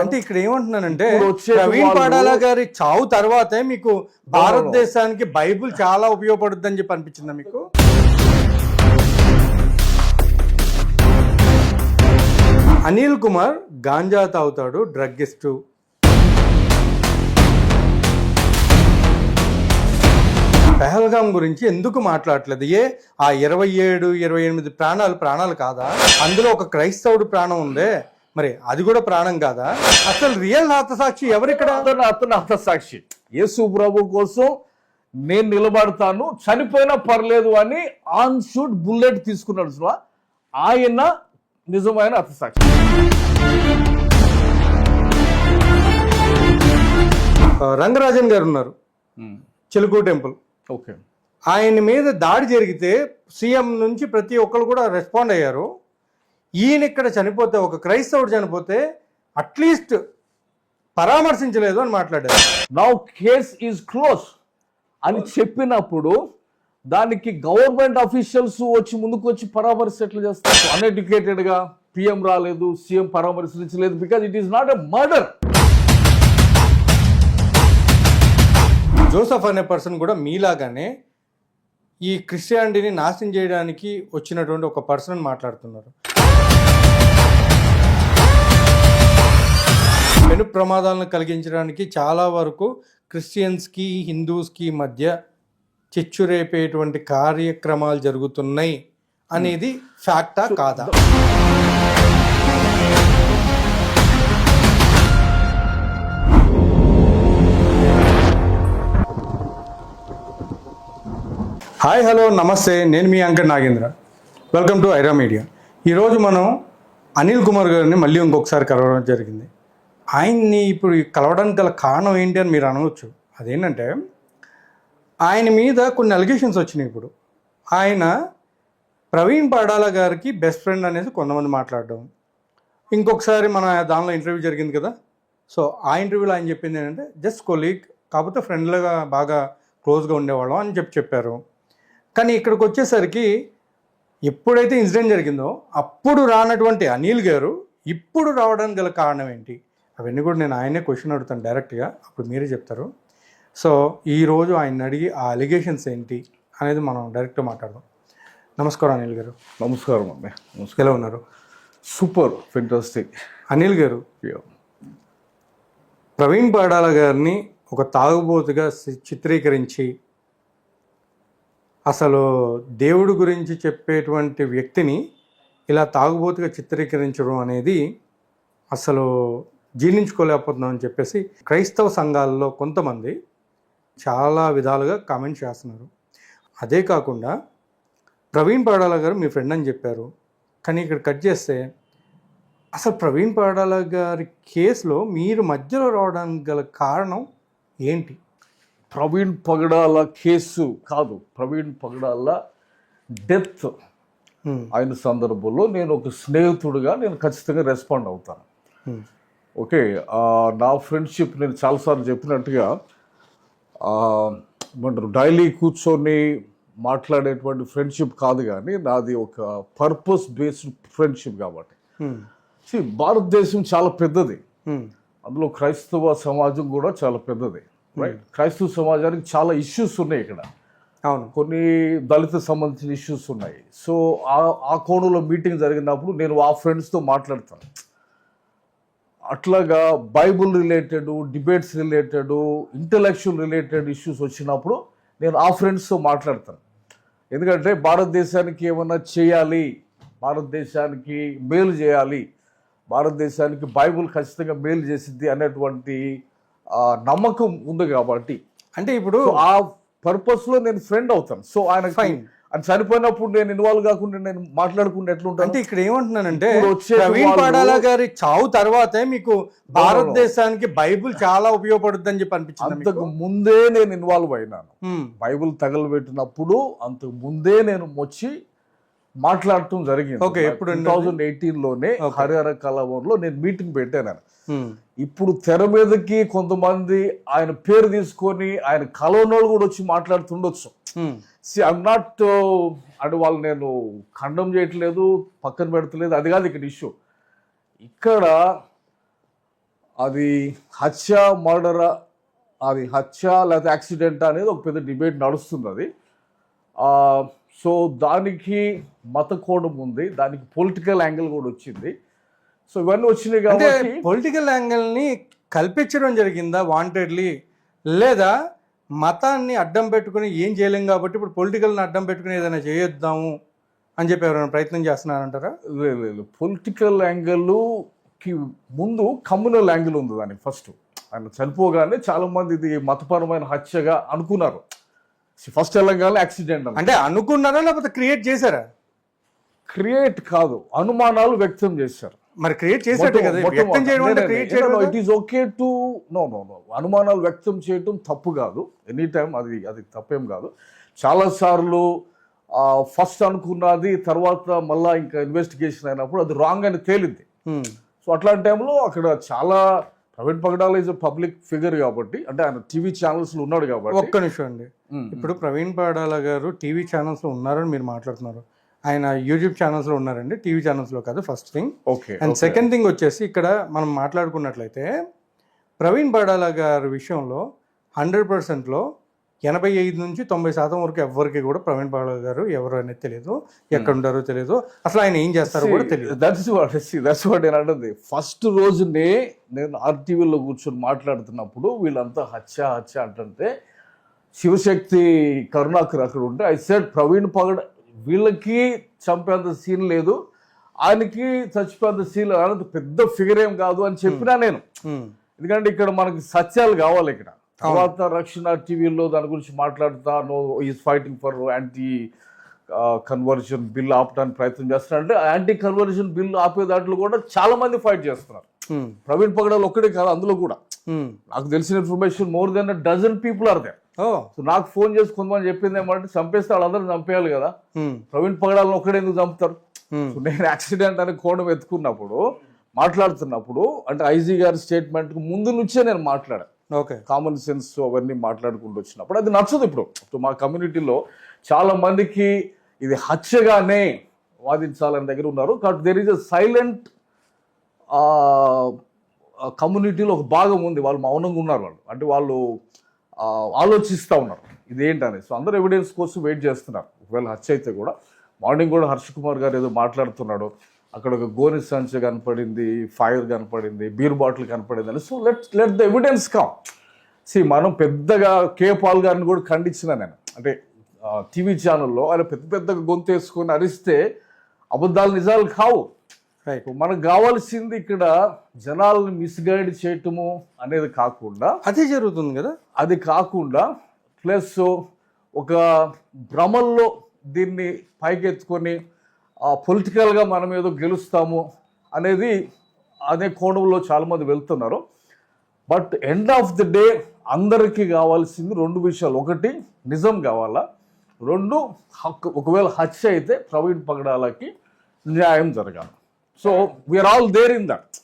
అంటే ఇక్కడ ఏమంటున్నానంటే ప్రవీణ్ పడాలా గారి చావు తర్వాతే మీకు భారతదేశానికి బైబుల్ చాలా ఉపయోగపడుద్ది అని చెప్పి అనిపించిందా మీకు? అనిల్ కుమార్ గాంజా తాగుతాడు, డ్రగ్గిస్టు. పెహల్గాం గురించి ఎందుకు మాట్లాడట్లేదు? ఆ 27-28 ప్రాణాలు కాదా? అందులో ఒక క్రైస్తవుడు ప్రాణం ఉందే, మరి అది కూడా ప్రాణం కాదా? అసలు రియల్ హతసాక్షి ఎవరిక్కడ? అతను హతసాక్షి. యేసు ప్రభు కోసం నేను నిలబడతాను, చనిపోయినా పర్లేదు అని ఆన్ షూట్ బుల్లెట్ తీసుకున్నాడు. ఆయన నిజమైన హతసాక్షి. రంగరాజన్ గారు ఉన్నారు, చిలుకూరు టెంపుల్. ఓకే, ఆయన మీద దాడి జరిగితే సీఎం నుంచి ప్రతి ఒక్కరు కూడా రెస్పాండ్ అయ్యారు. ఈయన ఇక్కడ చనిపోతే, ఒక క్రైస్తవుడు చనిపోతే అట్లీస్ట్ పరామర్శించలేదు అని మాట్లాడారు. నౌ కేస్ ఈజ్ క్లోజ్ అని చెప్పినప్పుడు దానికి గవర్నమెంట్ అఫీషియల్స్ వచ్చి ముందుకు వచ్చి పరామర్శ ఎట్లా చేస్తారు? అన్ఎడ్యుకేటెడ్ గా పిఎం రాలేదు, సీఎం పరామర్శించలేదు, because it is not a murder. Joseph అనే పర్సన్ కూడా మీలాగానే ఈ క్రిస్టియానిటీని నాశనం చేయడానికి వచ్చినటువంటి ఒక పర్సన్ మాట్లాడుతున్నారు. పెను ప్రమాదాలను కలిగించడానికి చాలా వరకు క్రిస్టియన్స్కి హిందూస్కి మధ్య చిచ్చు రేపేటువంటి కార్యక్రమాలు జరుగుతున్నాయి అనేది ఫ్యాక్టా కాదా? Hi, hello, namaste. నేను మీ anchor Nagendra. Welcome to Aira media. ఈరోజు మనం అనిల్ కుమార్ గారిని మళ్ళీ ఇంకొకసారి కలవడం జరిగింది. ఆయన్ని ఇప్పుడు కలవడానికి గల కారణం ఏంటి అని మీరు అనవచ్చు. అదేంటంటే ఆయన మీద కొన్ని అలిగేషన్స్ వచ్చినాయి. ఇప్పుడు ఆయన ప్రవీణ్ పడాలా గారికి బెస్ట్ ఫ్రెండ్ అనేసి కొంతమంది మాట్లాడడం, ఇంకొకసారి మన దానిలో ఇంటర్వ్యూ జరిగింది కదా. సో ఆ ఇంటర్వ్యూలో ఆయన చెప్పింది ఏంటంటే జస్ట్ కొలీగ్, కాకపోతే ఫ్రెండ్లుగా బాగా క్లోజ్గా ఉండేవాళ్ళం అని చెప్పారు. కానీ ఇక్కడికి వచ్చేసరికి ఎప్పుడైతే ఇన్సిడెంట్ జరిగిందో అప్పుడు రానటువంటి అనిల్ గారు ఇప్పుడు రావడానికి గల కారణం ఏంటి, అవన్నీ కూడా నేను ఆయనే క్వశ్చన్ అడుగుతాను డైరెక్ట్గా, అప్పుడు మీరే చెప్తారు. సో ఈరోజు ఆయన అడిగి ఆ అలిగేషన్స్ ఏంటి అనేది మనం డైరెక్ట్గా మాట్లాడదాం. నమస్కారం అనిల్ గారు. నమస్కారం అమ్మాయి. ఎలా ఉన్నారు? Super, fantastic. అనిల్ గారు, ప్రవీణ్ పడాలా గారిని ఒక తాగుబోతుగా చిత్రీకరించి అసలు దేవుడి గురించి చెప్పేటువంటి వ్యక్తిని ఇలా తాగుబోతుగా చిత్రీకరించడం అనేది అసలు జీర్ణించుకోలేకపోతున్నాం అని చెప్పేసి క్రైస్తవ సంఘాలలో కొంతమంది చాలా విధాలుగా కామెంట్ చేస్తున్నారు. అదే కాకుండా ప్రవీణ్ పడాలా గారు మీ ఫ్రెండ్ అని చెప్పారు. కానీ ఇక్కడ కట్ చేస్తే అసలు ప్రవీణ్ పడాలా గారి కేసులో మీరు మధ్యలో రావడానికి గల కారణం ఏంటి? ప్రవీణ్ పగడాల కేసు కాదు, ప్రవీణ్ పగడాల డెత్ అయిన సందర్భంలో నేను ఒక స్నేహితుడిగా నేను ఖచ్చితంగా రెస్పాండ్ అవుతాను. ఓకే, నా ఫ్రెండ్షిప్ నేను చాలాసార్లు చెప్పినట్టుగా ఏమంటారు, డైలీ కూర్చొని మాట్లాడేటువంటి ఫ్రెండ్షిప్ కాదు, కానీ నాది ఒక పర్పస్ బేస్డ్ ఫ్రెండ్షిప్. కాబట్టి భారతదేశం చాలా పెద్దది, అందులో క్రైస్తవ సమాజం కూడా చాలా పెద్దది. రైట్, క్రైస్తవ సమాజానికి చాలా ఇష్యూస్ ఉన్నాయి ఇక్కడ. అవును, కొన్ని దళిత సంబంధించిన ఇష్యూస్ ఉన్నాయి. సో ఆ కోణంలో మీటింగ్ జరిగినప్పుడు నేను ఆ ఫ్రెండ్స్తో మాట్లాడతాను. అట్లాగా Bible related, debates related, intellectual related issues వచ్చినప్పుడు నేను ఆ ఫ్రెండ్స్తో మాట్లాడతాను. ఎందుకంటే భారతదేశానికి ఏమన్నా చేయాలి, భారతదేశానికి మేలు చేయాలి, భారతదేశానికి బైబుల్ ఖచ్చితంగా మేలు చేసిద్ది అనేటువంటి నమ్మకం ఉంది. కాబట్టి అంటే ఇప్పుడు ఆ పర్పస్లో నేను ఫ్రెండ్ అవుతాను. సో ఆయన ఫైన్ అని చనిపోయినప్పుడు నేను ఇన్వాల్వ్ కాకుండా నేను మాట్లాడుకుంటే ఎట్లుంటాను? అంటే ఇక్కడ ఏమంటున్నానంటే ప్రవీణ్ పడాలా గారి చావు తర్వాతే మీకు భారతదేశానికి బైబుల్ చాలా ఉపయోగపడుద్ది అని చెప్పి అనిపించింది. అంతకు ముందే నేను ఇన్వాల్వ్ అయినాను. బైబుల్ తగలబెట్టినప్పుడు అంతకు ముందే నేను వచ్చి మాట్లాడటం జరిగింది. ఓకే, ఇప్పుడు 2018లోనే హరిహర కళాభవన్లో నేను మీటింగ్ పెట్టాను. ఇప్పుడు తెర మీదకి కొంతమంది ఆయన పేరు తీసుకొని ఆయన కలవనోళ్ళు కూడా వచ్చి మాట్లాడుతుండొచ్చు. ఐఎమ్ నాట్ అంటే వాళ్ళు నేను ఖండం చేయట్లేదు, పక్కన పెడతలేదు, అది కాదు ఇక్కడ ఇష్యూ. ఇక్కడ అది హత్య మర్డర్, అది హత్య లేకపోతే యాక్సిడెంట్ అనేది ఒక పెద్ద డిబేట్ నడుస్తుంది అది. సో దానికి మత కోణం ఉంది, దానికి పొలిటికల్ యాంగిల్ కూడా వచ్చింది. సో ఇవన్నీ వచ్చినాయి అంటే కాబట్టి పొలిటికల్ యాంగిల్ని కల్పించడం జరిగిందా వాంటెడ్లీ, లేదా మతాన్ని అడ్డం పెట్టుకుని ఏం చేయలేం కాబట్టి ఇప్పుడు పొలిటికల్ని అడ్డం పెట్టుకుని ఏదైనా చేయొద్దాము అని చెప్పి ఎవరైనా ప్రయత్నం చేస్తున్నారంటారా? లేదు, పొలిటికల్ యాంగిల్కి ముందు కమ్యూనల్ యాంగిల్ ఉంది దానికి. ఫస్ట్ ఆయన చనిపోగానే చాలా మంది ఇది మతపరమైన హత్యగా అనుకున్నారు. ఫస్ట్ వెళ్ళగానే యాక్సిడెంట్ అంటే అనుకున్నారా లేకపోతే క్రియేట్ చేశారా? క్రియేట్ కాదు, అనుమానాలు వ్యక్తం చేశారు. మరి క్రియేట్ చేసేట్టు కదా, వ్యక్తం చేయడం అంటే క్రియేట్ చేయడం. It is okay to know అనుమానాలు వ్యక్తం చేయటం తప్పు కాదు, ఎనీ టైం అది తప్పేం కాదు. చాలాసార్లు ఫస్ట్ అనుకున్నది తర్వాత మళ్ళీ ఇంకా ఇన్వెస్టిగేషన్ అయినప్పుడు అది రాంగ్ అని తేలింది. సో అట్లాంటి టైంలో అక్కడ చాలా ప్రవీణ్ పగడాల ఈజ్ పబ్లిక్ ఫిగర్ కాబట్టి, అంటే ఆయన టీవీ ఛానల్స్లో ఉన్నాడు కాబట్టి. ఒక్క నిమిషం అండి, ఇప్పుడు ప్రవీణ్ పగడాల గారు టీవీ ఛానల్స్లో ఉన్నారని మీరు మాట్లాడుతున్నారు, ఆయన యూట్యూబ్ ఛానల్స్లో ఉన్నారండి, టీవీ ఛానల్స్లో కాదు. First thing. Okay. And second thing వచ్చేసి ఇక్కడ మనం మాట్లాడుకున్నట్లయితే ప్రవీణ్ పగడాల గారి విషయంలో 100%లో 85 నుంచి 90% వరకు ఎవరికి కూడా ప్రవీణ్ పగడాల గారు ఎవరు అనేది తెలియదు, ఎక్కడ ఉంటారో తెలియదు, అసలు ఆయన ఏం చేస్తారో కూడా తెలియదు. దట్స్ వాట్ నేను అంటుంది. ఫస్ట్ రోజునే నేను ఆర్టీవీలో కూర్చొని మాట్లాడుతున్నప్పుడు వీళ్ళంతా హత్య అంటుంటే శివశక్తి కరుణాకర్ అక్కడ ఉంటే ఐ సెడ్ ప్రవీణ్ పగడ వీళ్ళకి చంపేంత సీన్ లేదు, ఆయనకి చచ్చిపోయేంత సీన్ అంత పెద్ద ఫిగర్ ఏం కాదు అని చెప్పినా నేను. ఎందుకంటే ఇక్కడ మనకి సత్యాలు కావాలి. ఇక్కడ తర్వాత రక్షణ టీవీలో దాని గురించి మాట్లాడుతా is fighting for anti conversion bill ఆపడానికి ప్రయత్నం చేస్తున్నారు. అంటే యాంటీ కన్వర్జన్ బిల్ ఆపే దాంట్లో కూడా చాలా మంది ఫైట్ చేస్తున్నారు. ప్రవీణ్ పగడాల్ ఒక్కడే కాదు, అందులో కూడా నాకు తెలిసిన information more than a dozen people are there. So నాకు ఫోన్ చేసి కొంతమంది చెప్పింది ఏమంటే చంపేస్తే వాళ్ళందరూ చంపేయాలి కదా, ప్రవీణ్ పగడాలను ఒక్కడే ఎందుకు చంపుతారు? సో నేను యాక్సిడెంట్ అనే కోణం ఎత్తుకున్నప్పుడు మాట్లాడుతున్నప్పుడు అంటే ఐజీ గారి స్టేట్మెంట్ ముందు నుంచే నేను మాట్లాడాను. ఓకే, కామన్ సెన్స్ అవన్నీ మాట్లాడుకుంటూ వచ్చినప్పుడు అది నచ్చదు. ఇప్పుడు మా కమ్యూనిటీలో చాలా మందికి ఇది హత్యగానే వాదించాలని దగ్గర ఉన్నారు. కాబట్టి దెర్ ఈజ్ అ సైలెంట్ కమ్యూనిటీలో ఒక భాగం ఉంది, వాళ్ళు మౌనంగా ఉన్నారు. వాళ్ళు అంటే వాళ్ళు ఆలోచిస్తూ ఉన్నారు ఇదేంటని. సో అందరూ ఎవిడెన్స్ కోసం వెయిట్ చేస్తున్నారు. ఒకవేళ హత్య అయితే కూడా మార్నింగ్ కూడా హర్ష్ కుమార్ గారు ఏదో మాట్లాడుతున్నాడు, అక్కడ ఒక గోని సంచ కనపడింది, ఫైర్ కనపడింది, బీర్ బాటిల్ కనపడింది అని. So let the evidence come. మనం పెద్దగా కే పాల్ గారిని కూడా ఖండించిన నేను. అంటే టీవీ ఛానల్లో ఆయన పెద్ద గొంతు వేసుకొని అరిస్తే అబద్ధాలు నిజాలు కావు. మనకు కావాల్సింది ఇక్కడ జనాలను మిస్గైడ్ చేయటము అనేది కాకుండా, అదే జరుగుతుంది కదా, అది కాకుండా ప్లస్ ఒక భ్రమల్లో దీన్ని పైకెత్తుకొని పొలిటికల్గా మనం ఏదో గెలుస్తాము అనేది అదే కోణంలో చాలామంది వెళ్తున్నారు. But end of the day అందరికీ కావాల్సింది రెండు విషయాలు. ఒకటి నిజం కావాలా, రెండు హక్కు. ఒకవేళ హత్య అయితే ప్రవీణ్ పగడాలకి న్యాయం జరగాలి. So we're all there in that.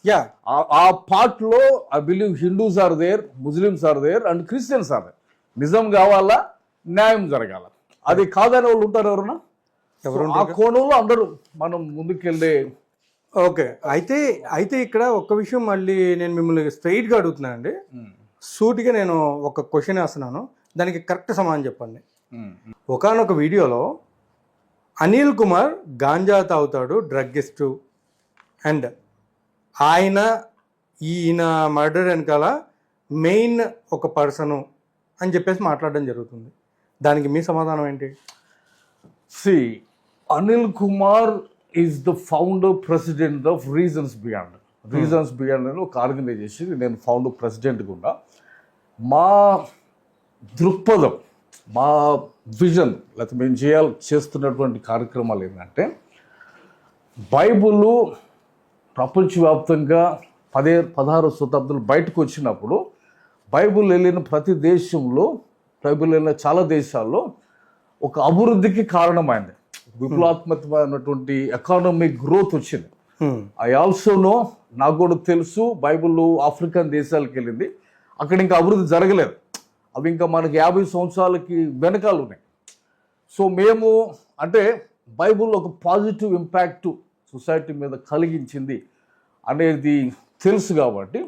ఆ పార్ట్ లో I believe Hindus are there, Muslims are there and Christians are there. నిజం కావాలా, న్యాయం జరగాల. అది కాదని వాళ్ళు ఉంటారు ఎవరన్నా? ఆ కోణంలో అందరూ మనం ముందుకెళ్ళే. ఓకే, అయితే ఇక్కడ ఒక్క విషయం మళ్ళీ నేను మిమ్మల్ని స్ట్రైట్గా అడుగుతున్నానండి. సూటిగా నేను ఒక క్వశ్చన్ వేస్తున్నాను, దానికి కరెక్ట్ సమాధానం చెప్పండి. ఒకానొక వీడియోలో అనిల్ కుమార్ గాంజా తాగుతాడు, డ్రగ్గిస్టు, అండ్ ఈయన మర్డర్ వెనకాల మెయిన్ ఒక పర్సను అని చెప్పేసి మాట్లాడడం జరుగుతుంది. దానికి మీ సమాధానం ఏంటి? Anil Kumar is the founder president of reasons beyond. Reasons beyond అని ఒక ఆర్గనైజేషన్, నేను ఫౌండర్ ప్రెసిడెంట్గా ఉన్నా. మా దృక్పథం, మా విజన్, లేకపోతే మేము చేస్తున్నటువంటి కార్యక్రమాలు ఏంటంటే, బైబుల్ ప్రపంచవ్యాప్తంగా 16వ శతాబ్దంలో బయటకు వచ్చినప్పుడు బైబుల్ వెళ్ళిన ప్రతి దేశంలో, బైబుల్ వెళ్ళిన చాలా దేశాల్లో ఒక అభివృద్ధికి కారణమైంది. విప్లవాత్మకమైనటువంటి ఎకానమిక్ గ్రోత్ వచ్చింది. ఐ ఆల్సో నో, నాకు కూడా తెలుసు, బైబుల్ ఆఫ్రికన్ దేశాలకు వెళ్ళింది, అక్కడ ఇంకా అభివృద్ధి జరగలేదు. అవి ఇంకా మనకి 50 సంవత్సరాలకి వెనకాల ఉన్నాయి. సో మేము అంటే బైబుల్ ఒక పాజిటివ్ ఇంపాక్ట్ సొసైటీ మీద కలిగించింది అనేది తెలుసు కాబట్టి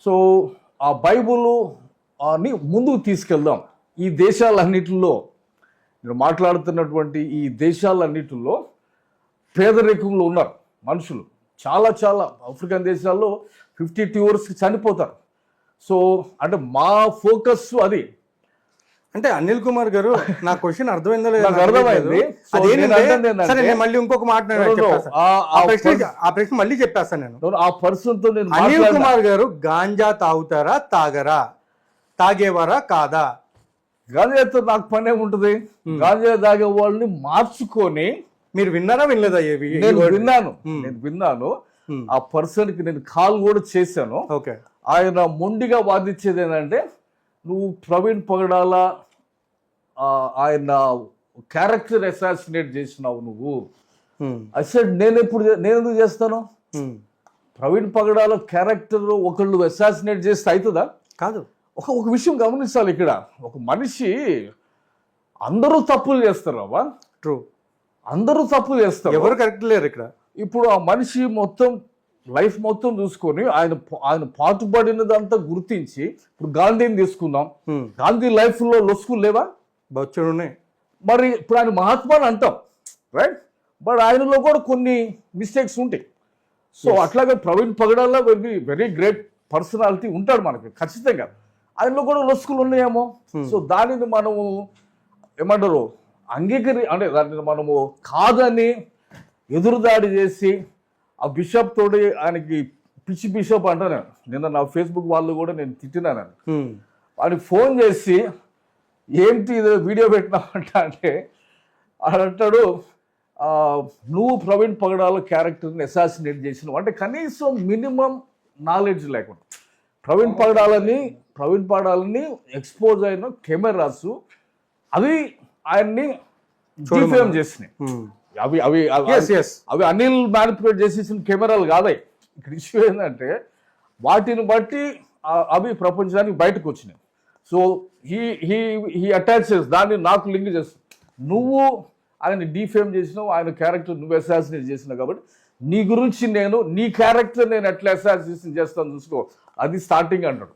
సో ఆ బైబుల్ అని ముందుకు తీసుకెళ్దాం. ఈ దేశాలన్నిటిలో నేను మాట్లాడుతున్నటువంటి ఈ దేశాలన్నిటిలో పేదరికంలో ఉన్నారు మనుషులు. చాలా చాలా ఆఫ్రికన్ దేశాల్లో 52 yearsకి చనిపోతారు. సో అంటే మా ఫోకస్ అది. అంటే అనిల్ కుమార్ గారు నా క్వశ్చన్ అర్థమైందో లేదో నాకు అర్థమైంది. సో నేను అంటుంది ఏంటంటే, సరే నేను మళ్ళీ ఇంకొక మాట ఆ ప్రశ్న మళ్ళీ చెప్పేస్తాను నేను. ఆ పర్సన్ తో నేను అనిల్ కుమార్ గారు గాంజా తాగుతారా తాగరా, తాగేవారా కాదా? గాంజాతో నాకు పనే ఉంటుంది. గాంజా తాగే వాళ్ళని మార్చుకొని మీరు విన్నారా వినలేదా? ఏవి నేను విన్నాను. ఆ పర్సన్ కి నేను కాల్ కూడా చేశాను. ఓకే. ఆయన మొండిగా వాదించేది ఏంటంటే, నువ్వు ప్రవీణ్ పగడాల ఆయన క్యారెక్టర్ అసాసినేట్ చేసినావు నువ్వు. అసలు నేను ఎందుకు చేస్తాను? ప్రవీణ్ పగడాల క్యారెక్టర్ ఒకళ్ళు అసాసినేట్ చేస్తే అవుతుందా? కాదు. ఒక విషయం గమనించాలి. ఇక్కడ ఒక మనిషి, అందరూ తప్పులు చేస్తారు అవ్వా. ట్రూ. అందరూ తప్పులు చేస్తారు, ఎవరు కరెక్ట్ లేరు ఇక్కడ. ఇప్పుడు ఆ మనిషి మొత్తం లైఫ్ మొత్తం చూసుకొని ఆయన పాటుపడినదంతా గుర్తించి, ఇప్పుడు గాంధీని తీసుకుందాం. గాంధీ లైఫ్ లో లొసుకులు లేవా? బొచ్చుడు ఉన్నాయి. మరి ఇప్పుడు ఆయన మహాత్మాని అంటాం, రైట్? బట్ ఆయనలో కూడా కొన్ని మిస్టేక్స్ ఉంటాయి. సో అట్లాగే ప్రవీణ్ పగడాల్లో వెరీ గ్రేట్ పర్సనాలిటీ ఉంటాడు మనకి ఖచ్చితంగా. ఆయనలో కూడా లొసుకులు ఉన్నాయేమో. సో దానిని మనము ఏమంటారు అంటే దాన్ని మనము కాదని ఎదురుదాడి చేసి ఆ బిషప్ తోటి ఆయనకి పిచ్చి బిషప్ అంటాను. నిన్న నా ఫేస్బుక్ వాళ్ళు కూడా నేను తిట్టినాను. వాడికి ఫోన్ చేసి ఏంటి ఇది వీడియో పెట్టినామంట అంటే అంటాడు, నువ్వు ప్రవీణ్ పగడాల క్యారెక్టర్ని అసాసినేట్ చేసినావు అంటే కనీసం మినిమం నాలెడ్జ్ లేకుండా. ప్రవీణ్ పగడాలని ఎక్స్పోజ్ అయిన కెమెరాస్ అవి ఆయన్ని డిఫేమ్ చేసినాయి. అవి అవి అవి అనిల్ మ్యానిపులేట్ చేసేసిన కెమెరాలు కాదాయి. ఇక్కడ ఇష్యూ ఏంటంటే వాటిని బట్టి అవి ప్రపంచానికి బయటకు వచ్చినాయి. సో హీ అటాచెస్ దాన్ని నాకు లింక్ చేస్తాను. నువ్వు ఆయన డిఫేమ్ చేసినావు, ఆయన క్యారెక్టర్ నువ్వు అసాసినేట్ చేసినావు కాబట్టి నీ గురించి నీ క్యారెక్టర్ నేను ఎట్లా అసాసినేషన్ చేస్తాను చూసుకో, అది స్టార్టింగ్ అంటాడు.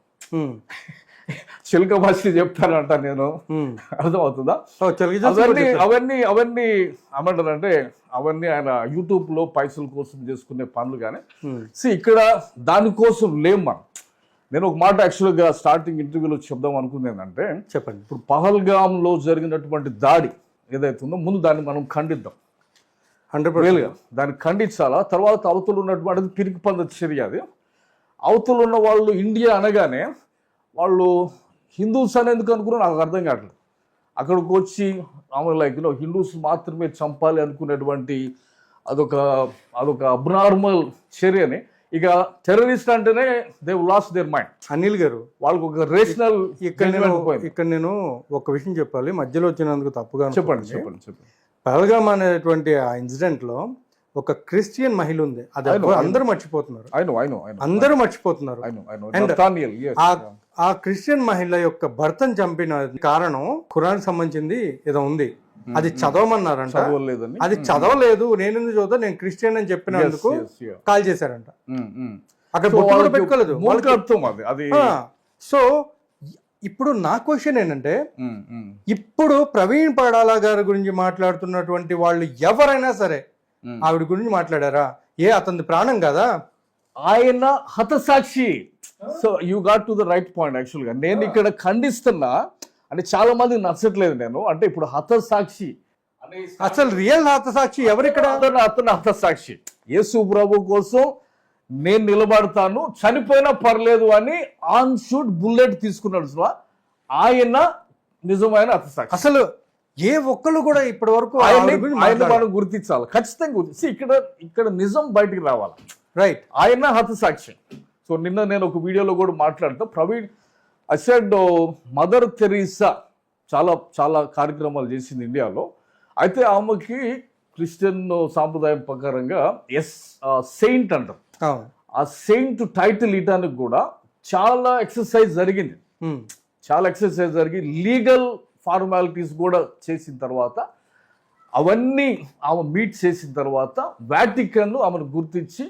చిలక భాష చెప్తానంట నేను. అర్థమవుతుందా? అవన్నీ ఏమంటారంటే అవన్నీ ఆయన యూట్యూబ్ లో పైసల కోసం చేసుకునే పనులు. కానీ ఇక్కడ దానికోసం లేం మనం. నేను ఒక మాట యాక్చువల్గా స్టార్టింగ్ ఇంటర్వ్యూలో చెప్దాం అనుకుంది ఏంటంటే, చెప్పండి. ఇప్పుడు పహల్గామ్లో జరిగినటువంటి దాడి ఏదైతుందో ముందు దాన్ని మనం ఖండిద్దాం. 100% దాన్ని ఖండించాలా. తర్వాత అవతలు ఉన్నటువంటి పిరికి పంద చర్య అది. అవతలు ఉన్న వాళ్ళు ఇండియా అనగానే వాళ్ళు హిందూస్ అని ఎందుకు అనుకున్నారో నాకు అర్థం కావట్లేదు. అక్కడికి వచ్చి లైక్ హిందూస్ మాత్రమే చంపాలి అనుకునేటువంటి అదొక అబ్నార్మల్ చర్యని. ఇక టెర్రరిస్ట్ అంటేనే they last their mind. Anil గారు వాళ్ళకి ఒక రేషనల్. ఇక్కడ నేను ఒక విషయం చెప్పాలి, మధ్యలో వచ్చినందుకు తప్పుగా. చెప్పండి. పహల్గామ్ అనేటువంటి ఆ ఇన్సిడెంట్ లో ఒక క్రిస్టియన్ మహిళ ఉంది. అది అందరూ మర్చిపోతున్నారు. అందరూ మర్చిపోతున్నారు. ఆ క్రిస్టియన్ మహిళ యొక్క భర్తను చంపిన కారణం ఖురాన్ సంబంధించింది ఏదో ఉంది, అది చదవమన్నారంట. అది చదవలేదు. నేను చదువుతా, నేను క్రిస్టియన్ అని చెప్పినందుకు కాల్ చేశారంట. అక్కడ పెట్టుకోలేదు. సో ఇప్పుడు నా క్వశ్చన్ ఏంటంటే, ఇప్పుడు ప్రవీణ్ పగడాల గారి గురించి మాట్లాడుతున్నటువంటి వాళ్ళు ఎవరైనా సరే ఆవిడ గురించి మాట్లాడారా? అతని ప్రాణం కదా, ఆయన హతసాక్షి. So you got to the right point. యాక్చువల్గా నేను ఇక్కడ ఖండిస్తున్నా అంటే చాలా మంది నచ్చట్లేదు నేను. అంటే ఇప్పుడు హతసాక్షి అసలు రియల్ హతసాక్షి ఎవరిక్కడ? అతను హతసాక్షి. యేసు ప్రభు కోసం నేను నిలబడతాను, చనిపోయినా పర్లేదు అని ఆన్ షూట్ బుల్లెట్ తీసుకున్నాడు. ఆయన నిజమైన హతసాక్షి. అసలు ఏ ఒక్కళ్ళు కూడా ఇప్పటి వరకు ఆయన మనం గుర్తించాలి, ఖచ్చితంగా గుర్తించి ఇక్కడ నిజం బయటికి రావాలి. రైట్, ఆయన హతసాక్షి. సో నిన్న నేను ఒక వీడియోలో కూడా మాట్లాడుతూ ప్రవీణ్ అసెడ్ మదర్ తెరీసా చాలా చాలా కార్యక్రమాలు చేసింది ఇండియాలో. అయితే ఆమెకి క్రిస్టియన్ సాంప్రదాయం ప్రకారంగా సెయింట్ అంటారు. ఆ సెయింట్ టైటిల్ ఇవ్వడానికి కూడా చాలా ఎక్సర్సైజ్ జరిగింది. జరిగి లీగల్ ఫార్మాలిటీస్ కూడా చేసిన తర్వాత, అవన్నీ ఆమె మీట్ చేసిన తర్వాత వాటికన్ ఆమెను గుర్తించి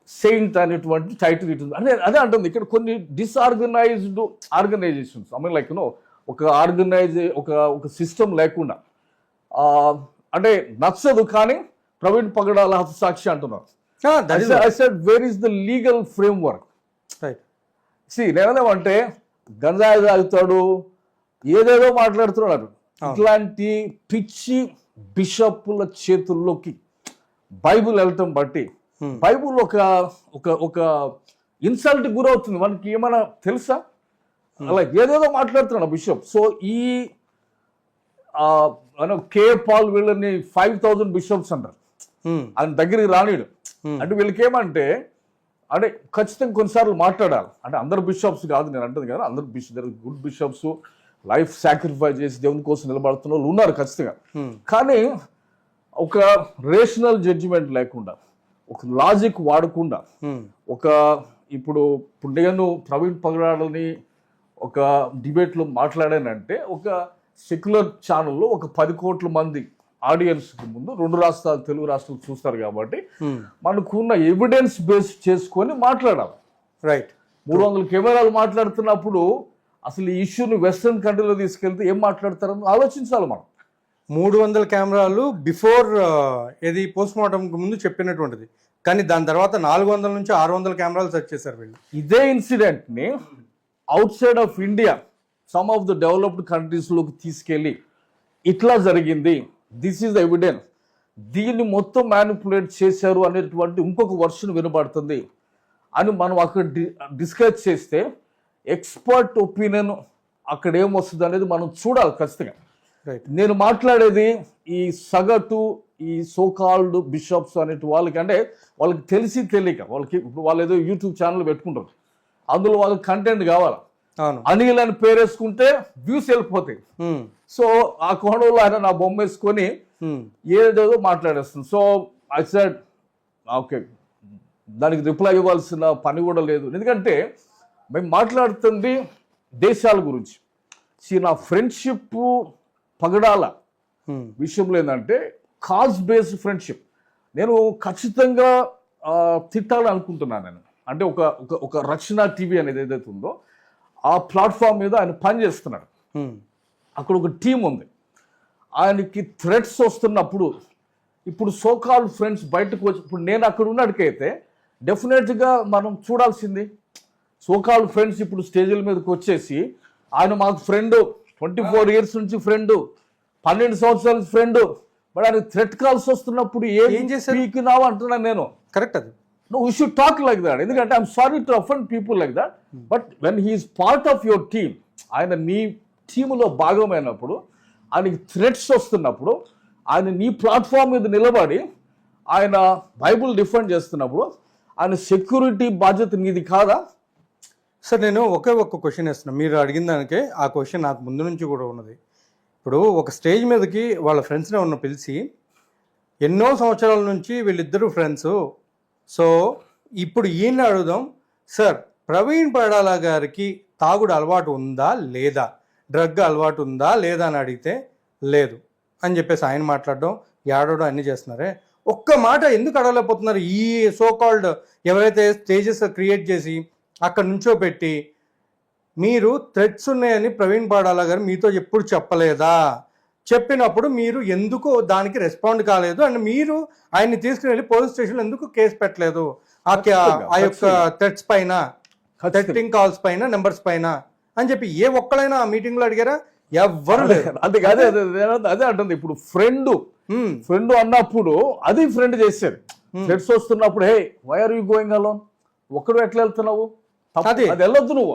సెయింట్ అనేటువంటి టైటిల్ ఇటుంది. అంటే అదే అంటుంది ఇక్కడ కొన్ని disorganised organisations I mean like ఒక ఒక సిస్టమ్ లేకుండా అంటే నచ్చదు కానీ ప్రవీణ్ పగడాల హస్తసాక్షి అంటున్నారు. I said where is the legal framework? Right. నేనేమంటే గంజాయి తాగుతాడు ఏదేదో మాట్లాడుతున్నాడు. ఇట్లాంటి పిచ్చి బిషప్పుల చేతుల్లోకి బైబుల్ వెళ్ళటం బట్టి బైబుల్ ఒక ఇన్సల్ట్ గురవుతుంది. మనకి ఏమైనా తెలుసా? అలా ఏదేదో మాట్లాడుతున్నాడు బిషప్. సో ఈ కే పాల్ వీళ్ళని 5,000 బిషప్స్ అంటారు. ఆయన దగ్గరికి రానిడు. అంటే వీళ్ళకి ఏమంటే అంటే ఖచ్చితంగా కొన్నిసార్లు మాట్లాడాలి. అంటే అందరు బిషప్స్ కాదు నేను అంటుంది కదా, అందరు గుడ్ బిషప్స్ లైఫ్ సాక్రిఫైస్ చేసి దేవుని కోసం నిలబడుతున్న వాళ్ళు ఉన్నారు ఖచ్చితంగా. కానీ ఒక రేషనల్ జడ్జిమెంట్ లేకుండా, ఒక లాజిక్ వాడకుండా, ఇప్పుడు నేను ప్రవీణ్ పగడాలని ఒక డిబేట్లో మాట్లాడానంటే ఒక సెక్యులర్ ఛానల్లో ఒక 10 కోట్ల మంది ఆడియన్స్ ముందు 2 రాష్ట్రాలు తెలుగు రాష్ట్రాలు చూస్తారు కాబట్టి మనకున్న ఎవిడెన్స్ బేస్ చేసుకొని మాట్లాడాలి. రైట్. 300 కెమెరాలు మాట్లాడుతున్నప్పుడు అసలు ఈ ఇష్యూని వెస్ట్రన్ కంట్రీలో తీసుకెళ్తే ఏం మాట్లాడతారని ఆలోచించాలి మనం. 300 కెమెరాలు బిఫోర్ ఏది పోస్ట్ మార్టం ముందు చెప్పినటువంటిది, కానీ దాని తర్వాత 400 నుంచి 600 కెమెరాలు సెర్చ్ చేశారు వీళ్ళు. ఇదే ఇన్సిడెంట్ని outside of India some of the developed కంట్రీస్లోకి తీసుకెళ్ళి ఇట్లా జరిగింది, దిస్ ఈజ్ ద ఎవిడెన్స్, దీన్ని మొత్తం మ్యానిపులేట్ చేశారు అనేటువంటి ఇంకొక వర్షన్ వినబడుతుంది అని మనం అక్కడ డిస్కస్ చేస్తే ఎక్స్పర్ట్ ఒపీనియన్ అక్కడ ఏమొస్తుంది అనేది మనం చూడాలి ఖచ్చితంగా. నేను మాట్లాడేది ఈ సగటు ఈ సోకాల్డ్ బిషప్స్ అనేటి వాళ్ళకి, అంటే వాళ్ళకి తెలిసి తెలియక వాళ్ళకి ఇప్పుడు వాళ్ళు ఏదో యూట్యూబ్ ఛానల్ పెట్టుకుంటారు, అందులో వాళ్ళకి కంటెంట్ కావాలి. అనిల్ అని పేరేసుకుంటే వ్యూస్ వెళ్ళిపోతాయి. సో ఆ కోణంలో ఆయన నా బొమ్మ వేసుకొని ఏదేదో మాట్లాడేస్తుంది. సో ఐ సెడ్ ఓకే, దానికి రిప్లై ఇవ్వాల్సిన పని కూడా లేదు. ఎందుకంటే మేము మాట్లాడుతుంది దేశాల గురించి. నా ఫ్రెండ్షిప్ పగడాల విషయంలో ఏంటంటే కాజ్ బేస్డ్ ఫ్రెండ్షిప్. నేను ఖచ్చితంగా తిట్టాలని అనుకుంటున్నాను నేను. అంటే ఒక రక్షణ టీవీ అనేది ఏదైతే ఉందో ఆ ప్లాట్ఫామ్ మీద ఆయన పని చేస్తున్నాడు. అక్కడ ఒక టీం ఉంది. ఆయనకి థ్రెట్స్ వస్తున్నప్పుడు ఇప్పుడు సోకాల్ ఫ్రెండ్స్ బయటకు వచ్చి, ఇప్పుడు నేను అక్కడ ఉన్నట్టుకైతే డెఫినెట్గా మనం చూడాల్సింది సోకాల్ ఫ్రెండ్స్ ఇప్పుడు స్టేజ్ల మీదకి వచ్చేసి ఆయన మాకు ఫ్రెండ్ 24 years నుంచి ఫ్రెండ్, 12 సంవత్సరాల ఫ్రెండ్, బట్ ఆయన థ్రెట్ కాల్స్ వస్తున్నప్పుడు ఏం చేసి అంటున్నాను నేను. కరెక్ట్ అది. No, we should talk like that. ఎందుకంటే I'm sorry to offend people like that, but when he's part of your team, ఆయన నీ టీములో భాగమైనప్పుడు, ఆయనకి థ్రెట్స్ వస్తున్నప్పుడు, ఆయన నీ ప్లాట్ఫామ్ మీద నిలబడి ఆయన బైబుల్ డిఫెండ్ చేస్తున్నప్పుడు ఆయన సెక్యూరిటీ బాధ్యత నీది కాదా? సార్ నేను ఒక్క క్వశ్చన్ వేస్తున్నాను. మీరు అడిగిన దానికే ఆ క్వశ్చన్ నాకు ముందు నుంచి కూడా ఉన్నది. ఇప్పుడు ఒక స్టేజ్ మీదకి వాళ్ళ ఫ్రెండ్స్నే ఉన్న పిలిచి ఎన్నో సంవత్సరాల నుంచి వీళ్ళిద్దరూ ఫ్రెండ్స్, సో ఇప్పుడు ఈయన అడుగుదాం, సార్ ప్రవీణ్ పగడాల గారికి తాగుడు అలవాటు ఉందా లేదా, డ్రగ్ అలవాటు ఉందా లేదా అని అడిగితే లేదు అని చెప్పేసి ఆయన మాట్లాడడం, ఏడవడం అన్నీ చేస్తున్నారే. ఒక్క మాట ఎందుకు అడగలేకపోతున్నారు? ఈ సోకాల్డ్ ఎవరైతే స్టేజెస్ క్రియేట్ చేసి అక్కడ నుంచో పెట్టి మీరు థ్రెట్స్ ఉన్నాయని ప్రవీణ్ పగడాల గారు మీతో ఎప్పుడు చెప్పలేదా? చెప్పినప్పుడు మీరు ఎందుకు దానికి రెస్పాండ్ కాలేదు అండ్ మీరు ఆయన్ని తీసుకుని వెళ్ళి పోలీస్ స్టేషన్లో ఎందుకు కేసు పెట్టలేదు? ఆ యొక్క థ్రెట్స్ పైన, థ్రెటింగ్ కాల్స్ పైన, నెంబర్స్ పైన అని చెప్పి ఏ ఒక్కడైనా ఆ మీటింగ్లో అడిగారా? ఎవ్వరు లేదు. అదే అంటుంది. ఇప్పుడు ఫ్రెండ్ అన్నప్పుడు అది ఫ్రెండ్ చేశారు. థ్రెట్స్ వస్తున్నప్పుడు hey why are you going alone, ఒక్కడు ఎట్లా వెళ్తున్నావు, అది వెళ్ళొద్దు నువ్వు,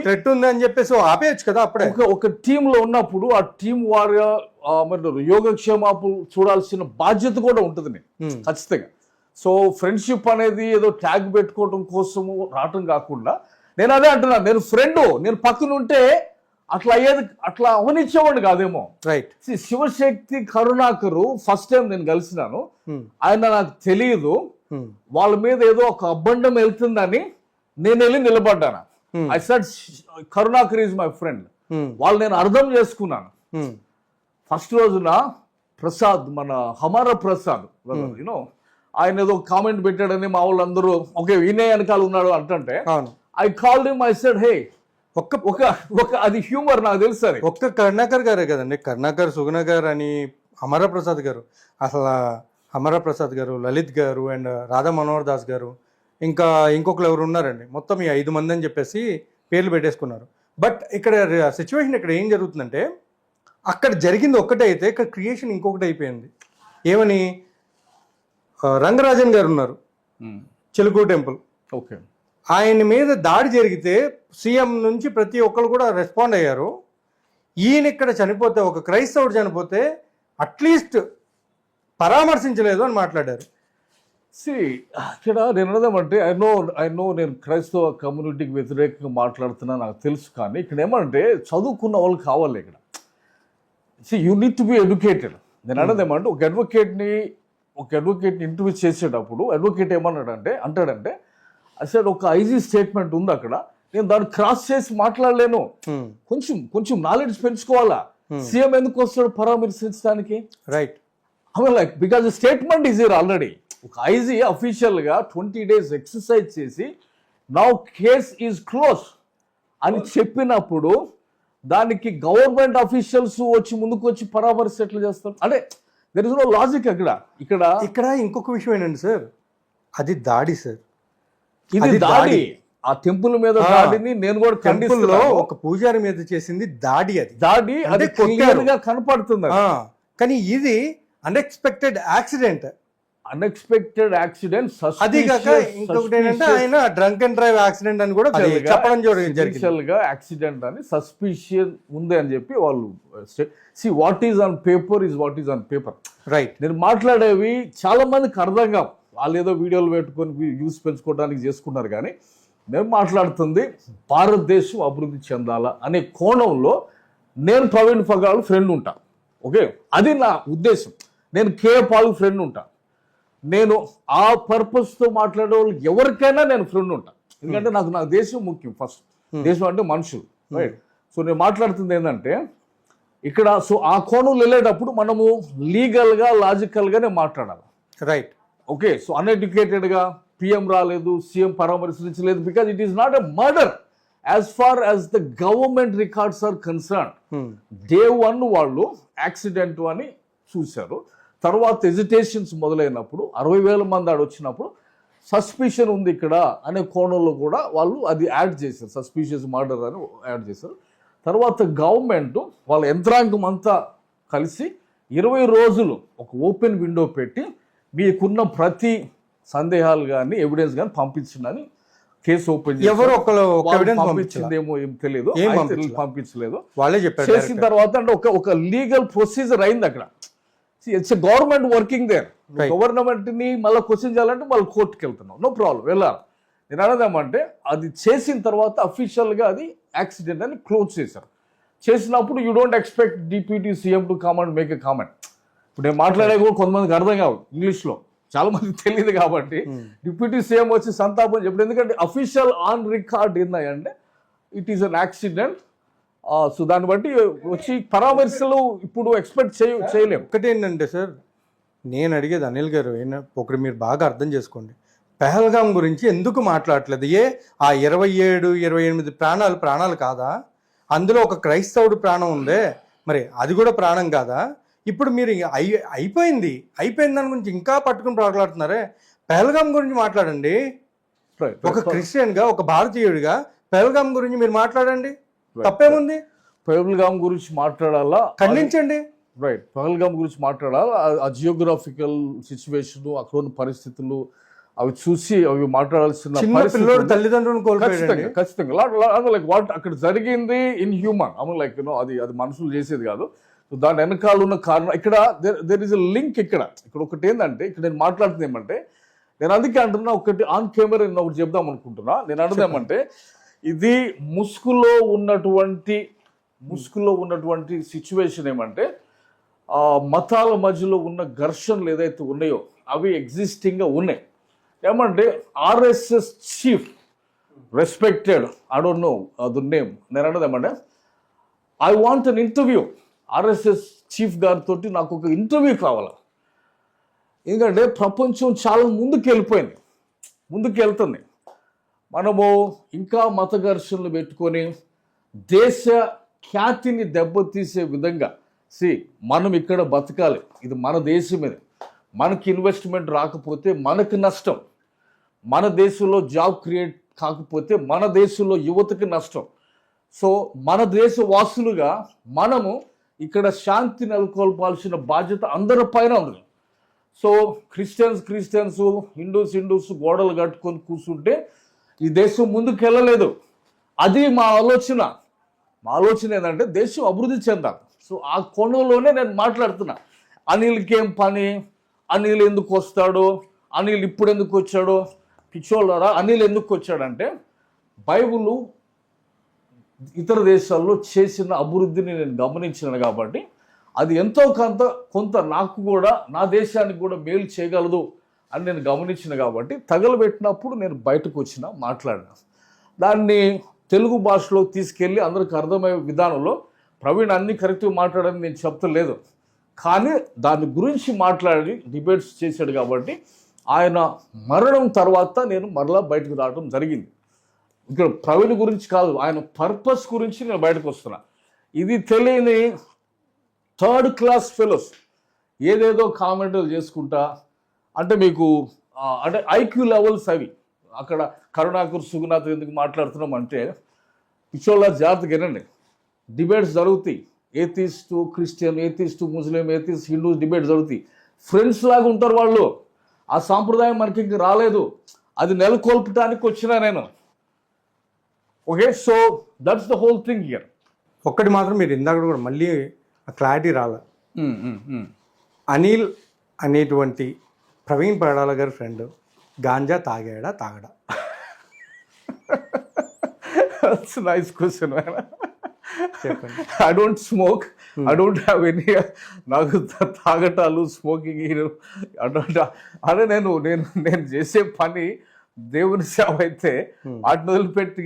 థ్రెట్ ఉంది అని చెప్పేసి ఆపేయచ్చు కదా. అప్పుడే ఒక టీమ్ లో ఉన్నప్పుడు ఆ టీం వారి యోగక్షేమాలు చూడాల్సిన బాధ్యత కూడా ఉంటుంది ఖచ్చితంగా. సో ఫ్రెండ్షిప్ అనేది ఏదో ట్యాగ్ పెట్టుకోవడం కోసము రావటం కాకుండా, నేను అదే అంటున్నాను, నేను ఫ్రెండ్, నేను పక్కన ఉంటే అట్లా అయ్యేది, అట్లా అవనిచ్చేవాడు కాదేమో. Right. Shivashakti Karunakar first time నేను కలిసినాను, ఆయన నాకు తెలియదు, వాళ్ళ మీద ఏదో ఒక అబ్బండం వెళ్తుందని నేను వెళ్ళి నిలబడ్డాను. I said Karunakar is my friend. వాళ్ళు నేను అర్థం చేసుకున్నాను. ఫస్ట్ రోజున ప్రసాద్, మన హమారా ప్రసాద్ యూనో ఆయన ఏదో కామెంట్ పెట్టాడని మా వాళ్ళందరూ ఓకే ఈయనే వెనకాల ఉన్నాడు అంటుంటే అవును. I called him, I said hey, ఒక్క ఒక అది హ్యూమర్ నాకు తెలుసు అది. ఒక్క కరుణాకర్ గారే కదండి, కరుణాకర్, సుగుణ గారు అని, అమర ప్రసాద్ గారు, అసలు అమర ప్రసాద్ గారు, లలిత్ గారు అండ్ రాధా మనోహర్ దాస్ గారు, ఇంకా ఇంకొకరు ఎవరు ఉన్నారండి, మొత్తం ఈ 5 మంది అని చెప్పేసి పేర్లు పెట్టేసుకున్నారు. బట్ ఇక్కడ సిచ్యువేషన్ ఇక్కడ ఏం జరుగుతుందంటే అక్కడ జరిగింది ఒక్కటే అయితే ఇక్కడ క్రియేషన్ ఇంకొకటి అయిపోయింది. ఏమని, రంగరాజన్ గారు ఉన్నారు చిలుకూరు టెంపుల్, ఓకే, ఆయన మీద దాడి జరిగితే సీఎం నుంచి ప్రతి ఒక్కరు కూడా రెస్పాండ్ అయ్యారు. ఈయన ఇక్కడ చనిపోతే, ఒక క్రైస్తవుడు చనిపోతే అట్లీస్ట్ పరామర్శించలేదు అని మాట్లాడారు. ఇక్కడ నేను అన్నదేమంటే ఐ నో నేను క్రైస్తవ కమ్యూనిటీకి వ్యతిరేకంగా మాట్లాడుతున్నా నాకు తెలుసు, కానీ ఇక్కడ ఏమంటే చదువుకున్న వాళ్ళు కావాలి ఇక్కడ. You need to be educated. నేను అన్నదేమంటే ఒక అడ్వకేట్ని ఇంటర్వ్యూ చేసేటప్పుడు అడ్వకేట్ అంటాడంటే అసలు ఒక ఐజీ స్టేట్మెంట్ ఉంది అక్కడ, నేను దాన్ని క్రాస్ చేసి మాట్లాడలేను, కొంచెం నాలెడ్జ్ పెంచుకోవాలా. సీఎం ఎందుకు వస్తాడు పరామర్శించడానికి? Right, like because statement is year already. ఒక ఐజీ అఫీషియల్గా 20 days ఎక్సర్సైజ్ చేసి నౌ కేస్ ఈజ్ క్లోజ్ అని చెప్పినప్పుడు దానికి గవర్నమెంట్ అఫీషియల్స్ వచ్చి ముందుకు వచ్చి పరామర్శ ఎట్లా చేస్తారు? అంటే దెర్ ఇస్ నో లాజిక్ ఇక్కడ ఇంకొక విషయం ఏంటంటే సార్, అది దాడి సార్, ఇది దాడి. ఆ టెంపుల్ మీద దాడిని నేను కూడా టెంపుల్లో ఒక పూజారి మీద చేసింది దాడి, అది క్లియర్ గా కనపడుతుంది. కానీ ఇది అన్ఎక్స్పెక్టెడ్ యాక్సిడెంట్. అది కాక ఇంకొకటి ఏంటంటే ఆయన డ్రంక్ అండ్ డ్రైవ్ యాక్సిడెంట్ అని కూడా చెప్పడం జరిగింది. యాక్సిడెంట్ అని సస్పిషియన్ ఉంది అని చెప్పి వాళ్ళు what is on paper is what is on paper. Right, నేను మాట్లాడేవి చాలా మందికి అర్థం కావు, వాళ్ళు ఏదో వీడియోలు పెట్టుకొని వ్యూస్ పెంచుకోవడానికి చేసుకున్నారు, కానీ నేను మాట్లాడుతుంది భారతదేశం అభివృద్ధి చెందాలా అనే కోణంలో. నేను ప్రవీణ్ ఫగాలు ఫ్రెండ్ ఉంటా, ఓకే, అది నా ఉద్దేశం. నేను కే పాల్ ఫ్రెండ్ ఉంటా. నేను ఆ పర్పస్తో మాట్లాడే వాళ్ళు ఎవరికైనా నేను ఫ్రెండ్ ఉంటా, ఎందుకంటే నాకు దేశం ముఖ్యం ఫస్ట్. దేశం అంటే మనుషులు, రైట్. సో నేను మాట్లాడుతుంది ఏంటంటే ఇక్కడ ఆ కోణంలో వెళ్ళేటప్పుడు మనము లీగల్గా లాజికల్గానే మాట్లాడాలి, రైట్. ఓకే, సో అన్ఎడ్యుకేటెడ్గా పిఎం రాలేదు, సీఎం పరామర్శించలేదు, because it is not a murder as far as the government records are concern. Day 1 వాళ్ళు యాక్సిడెంట్ అని చూశారు, తర్వాత ఎజిటేషన్స్ మొదలైనప్పుడు 60,000 మంది వచ్చినప్పుడు సస్పిషన్ ఉంది ఇక్కడ అనే కోణంలో కూడా వాళ్ళు అది యాడ్ చేశారు, సస్పిషియస్ మర్డర్ అని యాడ్ చేశారు. తర్వాత గవర్నమెంట్ వాళ్ళ యంత్రాంగం అంతా కలిసి 20 రోజులు ఒక ఓపెన్ విండో పెట్టి మీకున్న ప్రతి సందేహాలు కానీ ఎవిడెన్స్ కానీ పంపించిందని కేసు ఓపెన్ పంపించిందేమో ఏం తెలియదు, పంపించలేదు, వాళ్ళే చెప్పారు. చేసిన తర్వాత అంటే ఒక లీగల్ ప్రొసీజర్ అయింది అక్కడ. It's government working there. Government ని మళ్ళీ క్వశ్చన్ చేయాలంటే మళ్ళీ కోర్టుకి వెళ్తున్నాం, నో ప్రాబ్లం, వెళ్ళాలి. నేను అన్నదేమంటే అది చేసిన తర్వాత అఫీషియల్ గా అది యాక్సిడెంట్ అని క్లోజ్ చేశారు. చేసినప్పుడు you don't expect deputy CM to come and make a comment. ఇప్పుడు నేను మాట్లాడే కూడా కొంతమందికి అర్థం కావు ఇంగ్లీష్లో, చాలా మందికి తెలియదు కాబట్టి డిప్యూటీ సీఎం వచ్చి సంతాపం చెప్పాడు, ఎందుకంటే అఫీషియల్ ఆన్ రికార్డ్ ఏందంటే it is an accident. So దాన్ని బట్టి వచ్చి పరామర్శలు ఇప్పుడు ఎక్స్పెక్ట్ చేయలేము. ఒకటి ఏంటంటే సార్, నేను అడిగేది అనిల్ గారు, ఒకటి మీరు బాగా అర్థం చేసుకోండి, పెహల్గాం గురించి ఎందుకు మాట్లాడట్లేదు? ఆ 27-28 ప్రాణాలు కాదా? అందులో ఒక క్రైస్తవుడు ప్రాణం ఉందే, మరి అది కూడా ప్రాణం కాదా? ఇప్పుడు మీరు అయిపోయింది దాని గురించి ఇంకా పట్టుకుని మాట్లాడుతున్నారే. పెహల్గాం గురించి మాట్లాడండి. ఒక క్రిస్టియన్గా, ఒక భారతీయుడిగా పెహల్గాం గురించి మీరు మాట్లాడండి, తప్పేముంది? పెహల్గాం గురించి మాట్లాడాలా, ఖండించండి. రైట్, పెహల్గాం గురించి మాట్లాడాలా. ఆ జియోగ్రాఫికల్ సిచ్యువేషన్, అక్కడ ఉన్న పరిస్థితులు అవి చూసి అవి మాట్లాడాల్సిన పిల్లలు తల్లిదండ్రులను కోల్పోయాడు. ఖచ్చితంగా లైక్ వాట్ అక్కడ జరిగింది ఇన్ హ్యూమన్, లైక్ అది మనుషులు చేసేది కాదు. సో దాని వెనకాల ఉన్న కారణం ఇక్కడ దెర్ ఇస్ ఎ లింక్. ఇక్కడ ఒకటి ఏంటంటే, ఇక్కడ నేను మాట్లాడుతుంది ఏమంటే, నేను అందుకే అంటున్నా, ఒకటి ఆన్ కెమెరా ఒకటి చెప్దాం అనుకుంటున్నా. నేను అన్నది ఏమంటే, ఇది ముసుగులో ఉన్నటువంటి సిచ్యువేషన్ ఏమంటే, మతాల మధ్యలో ఉన్న ఘర్షణలు ఏదైతే ఉన్నాయో అవి ఎగ్జిస్టింగ్గా ఉన్నాయి. ఏమంటే RSS chief respected, I don't know the name, నేను అన్నది ఏమంటే, I want an interview. RSS chief గారితో నాకు ఒక ఇంటర్వ్యూ కావాలి. ఎందుకంటే ప్రపంచం చాలా ముందుకు వెళ్తుంది. మనము ఇంకా మత ఘర్షణలు పెట్టుకొని దేశ ఖ్యాతిని దెబ్బతీసే విధంగా మనం ఇక్కడ బతకాలి, ఇది మన దేశం మీద, మనకి ఇన్వెస్ట్మెంట్ రాకపోతే మనకు నష్టం, మన దేశంలో జాబ్ క్రియేట్ కాకపోతే మన దేశంలో యువతకి నష్టం. సో మన దేశ వాసులుగా మనము ఇక్కడ శాంతి నెలకొల్పాల్సిన బాధ్యత అందరి పైన ఉంది. సో క్రిస్టియన్స్, హిందూస్ గోడలు కట్టుకొని కూర్చుంటే ఈ దేశం ముందుకు వెళ్ళలేదు. అది మా ఆలోచన ఏంటంటే దేశం అభివృద్ధి చెందాలి. సో ఆ కోణంలోనే నేను మాట్లాడుతున్నా. అనిల్కి ఏం పని, అనిల్ ఎందుకు వస్తాడో, అనిల్ ఇప్పుడు ఎందుకు వచ్చాడో, పిచ్చోళ్ళరా అనిల్ ఎందుకు వచ్చాడంటే బైబిల్ ఇతర దేశాల్లో చేసిన అభివృద్ధిని నేను గమనించినాను కాబట్టి అది ఎంతో కొంత నాకు కూడా నా దేశానికి కూడా మేలు చేయగలదు అని నేను గమనించిన కాబట్టి తగలబెట్టినప్పుడు నేను బయటకు వచ్చిన మాట్లాడినా. దాన్ని తెలుగు భాషలో తీసుకెళ్ళి అందరికి అర్థమయ్యే విధానంలో ప్రవీణ్ అన్ని కరెక్ట్గా మాట్లాడని నేను చెప్తలేదు, కానీ దాని గురించి మాట్లాడి డిబేట్స్ చేశాడు కాబట్టి ఆయన మరణం తర్వాత నేను మరలా బయటకు రావడం జరిగింది. ఇక్కడ ప్రవీణ్ గురించి కాదు, ఆయన పర్పస్ గురించి నేను బయటకు వస్తున్నా. ఇది తెలియని థర్డ్ క్లాస్ ఫెలోస్ ఏదేదో కామెంట్లు చేసుకుంటా, అంటే మీకు అంటే ఐక్యూ లెవెల్స్ అవి. అక్కడ కరుణాకర్ సుగునాథ్ ఎందుకు మాట్లాడుతున్నాం అంటే పిచ్చోళ్ళ జాగ్రత్తగా వినండి. డిబేట్స్ జరుగుతాయి, ఏథిస్ట్ క్రిస్టియన్, ఏథిస్ట్ ముస్లిం, ఏథిస్ట్ హిందూ డిబేట్ జరుగుతాయి. ఫ్రెండ్స్ లాగా ఉంటారు వాళ్ళు. ఆ సాంప్రదాయం మనకి ఇంక రాలేదు, అది నెలకొల్పడానికి వచ్చినా నేను. Okay, so that's the whole thing here. ఒక్కటి మాత్రం మీరు ఇందాక కూడా మళ్ళీ క్లారిటీ రాలే. అనిల్ అనేటువంటి ప్రవీణ్ పడాల గారి ఫ్రెండ్ గాంజా తాగడా? That's a nice question, man. I don't smoke. I don't have any. నాకు తాగటాలు స్మోకింగ్ అదే నేను చేసే పని దేవుని సేవ అయితే వాటిని వదిలిపెట్టి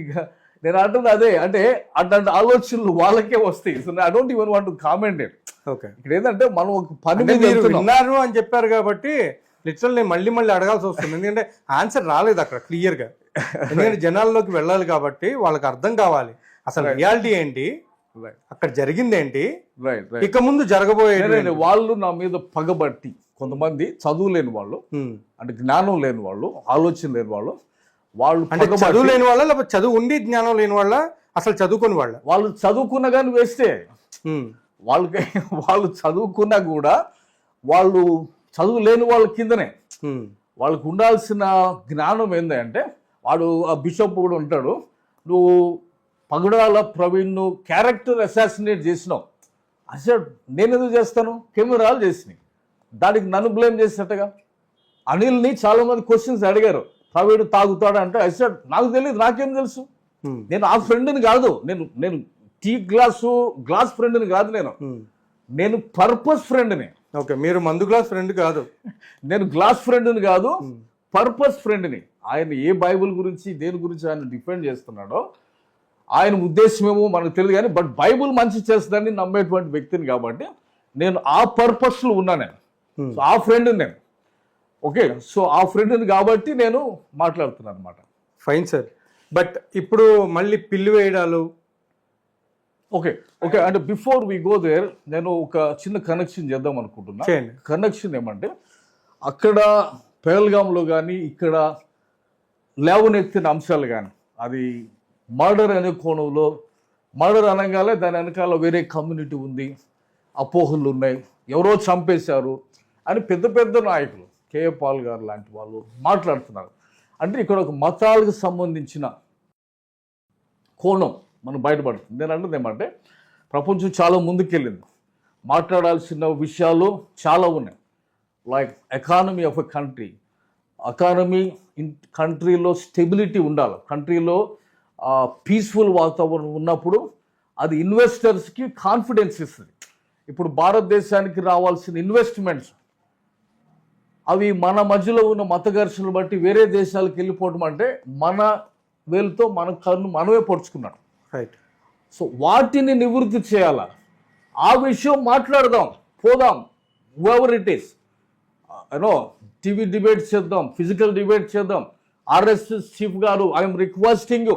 నేను అంటుంది అదే. అంటే అట్లాంటి ఆలోచనలు వాళ్ళకే వస్తాయి. So I don't even want to comment it. Okay, ఇక్కడ ఏంటంటే మనం ఒక పని మీద విన్నారు అని చెప్పారు కాబట్టి లిటరల్ నేను మళ్ళీ అడగాల్సి వస్తుంది. ఎందుకంటే ఆన్సర్ రాలేదు అక్కడ క్లియర్గా. ఎందుకంటే జనాల్లోకి వెళ్ళాలి కాబట్టి వాళ్ళకి అర్థం కావాలి అసలు రియాలిటీ ఏంటి, అక్కడ జరిగింది ఏంటి, ఇక ముందు జరగబోయేది. వాళ్ళు నా మీద పగబట్టి కొంతమంది చదువు లేని వాళ్ళు, అంటే జ్ఞానం లేని వాళ్ళు, ఆలోచన లేని వాళ్ళు, అంటే చదువు లేని వాళ్ళ లేకపోతే చదువు ఉండి జ్ఞానం లేని వాళ్ళ, అసలు చదువుకుని వాళ్ళు చదువుకున్నా కానీ వేస్తే వాళ్ళు చదువుకున్నా కూడా వాళ్ళు చదువు లేని వాళ్ళ కిందనే. వాళ్ళకు ఉండాల్సిన జ్ఞానం ఏంటంటే వాడు ఆ బిషప్ కూడా ఉంటాడు, నువ్వు పగడాల ప్రవీణ్ క్యారెక్టర్ అసాసినేట్ చేసినావు. అసలు నేను ఎందుకు చేస్తాను, కెమెరాలు చేసినాయి, దానికి నన్ను బ్లేమ్ చేసినట్టుగా. అనిల్ని చాలా మంది క్వశ్చన్స్ అడిగారు, ప్రవీణ్ తాగుతాడు అంటే అసలు నాకు తెలియదు, నాకేం తెలుసు, నేను ఆ ఫ్రెండ్ని కాదు, నేను టీ గ్లాస్ ఫ్రెండ్ని కాదు, నేను పర్పస్ ఫ్రెండ్ని. ఓకే, మీరు మందు గ్లాస్ ఫ్రెండ్ కాదు, నేను గ్లాస్ ఫ్రెండ్ని కాదు, పర్పస్ ఫ్రెండ్ని. ఆయన ఏ బైబిల్ గురించి దేని గురించి ఆయన డిఫెండ్ చేస్తున్నాడో ఆయన ఉద్దేశమేమో మనకు తెలియదు, కానీ బట్ బైబిల్ మంచి చేస్తుందని నమ్మేటువంటి వ్యక్తిని కాబట్టి నేను ఆ పర్పస్లో ఉన్నా. నేను సో ఆ ఫ్రెండ్ నేను. ఓకే, సో ఆ ఫ్రెండ్ని కాబట్టి నేను మాట్లాడుతున్నాను అనమాట. ఫైన్ సార్, బట్ ఇప్పుడు మళ్ళీ పిల్లి వేయడాలు. ఓకే, అంటే బిఫోర్ వి గో దేర్ నేను ఒక చిన్న కనెక్షన్ చేద్దాం అనుకుంటున్నా. కనెక్షన్ ఏమంటే అక్కడ పెహల్గాంలో కానీ ఇక్కడ లేవనెత్తిన అంశాలు కానీ, అది మర్డర్ అనే కోణంలో, మర్డర్ అనగానే దాని వెనకాల వేరే కమ్యూనిటీ ఉంది, అపోహలు ఉన్నాయి, ఎవరో చంపేశారు అని పెద్ద నాయకులు కేఏ పాల్ గారు లాంటి వాళ్ళు మాట్లాడుతున్నారు. అంటే ఇక్కడ ఒక మతాలకు సంబంధించిన కోణం మనం బయటపడుతుంది. నేను అంటుంది ఏమంటే ప్రపంచం చాలా ముందుకెళ్ళింది, మాట్లాడాల్సిన విషయాలు చాలా ఉన్నాయి. Like economy of a country, కంట్రీలో స్టెబిలిటీ ఉండాలి, కంట్రీలో పీస్ఫుల్ వాతావరణం ఉన్నప్పుడు అది ఇన్వెస్టర్స్కి కాన్ఫిడెన్స్ ఇస్తుంది. ఇప్పుడు భారతదేశానికి రావాల్సిన ఇన్వెస్ట్మెంట్స్ అవి మన మధ్యలో ఉన్న మత ఘర్షణలు బట్టి వేరే దేశాలకు వెళ్ళిపోవటం అంటే మన వేలుతో మన కన్ను మనమే పొడుచుకున్నాడు. రైట్, సో వాటిని నివృత్తి చేయాలా, ఆ విషయం మాట్లాడదాం, పోదాం, ever it is. You know TV debate చేద్దాం, ఫిజికల్ డిబేట్ చేద్దాం. ఆర్ఎస్ఎస్ చీఫ్ గారు ఐఎమ్ రిక్వెస్టింగ్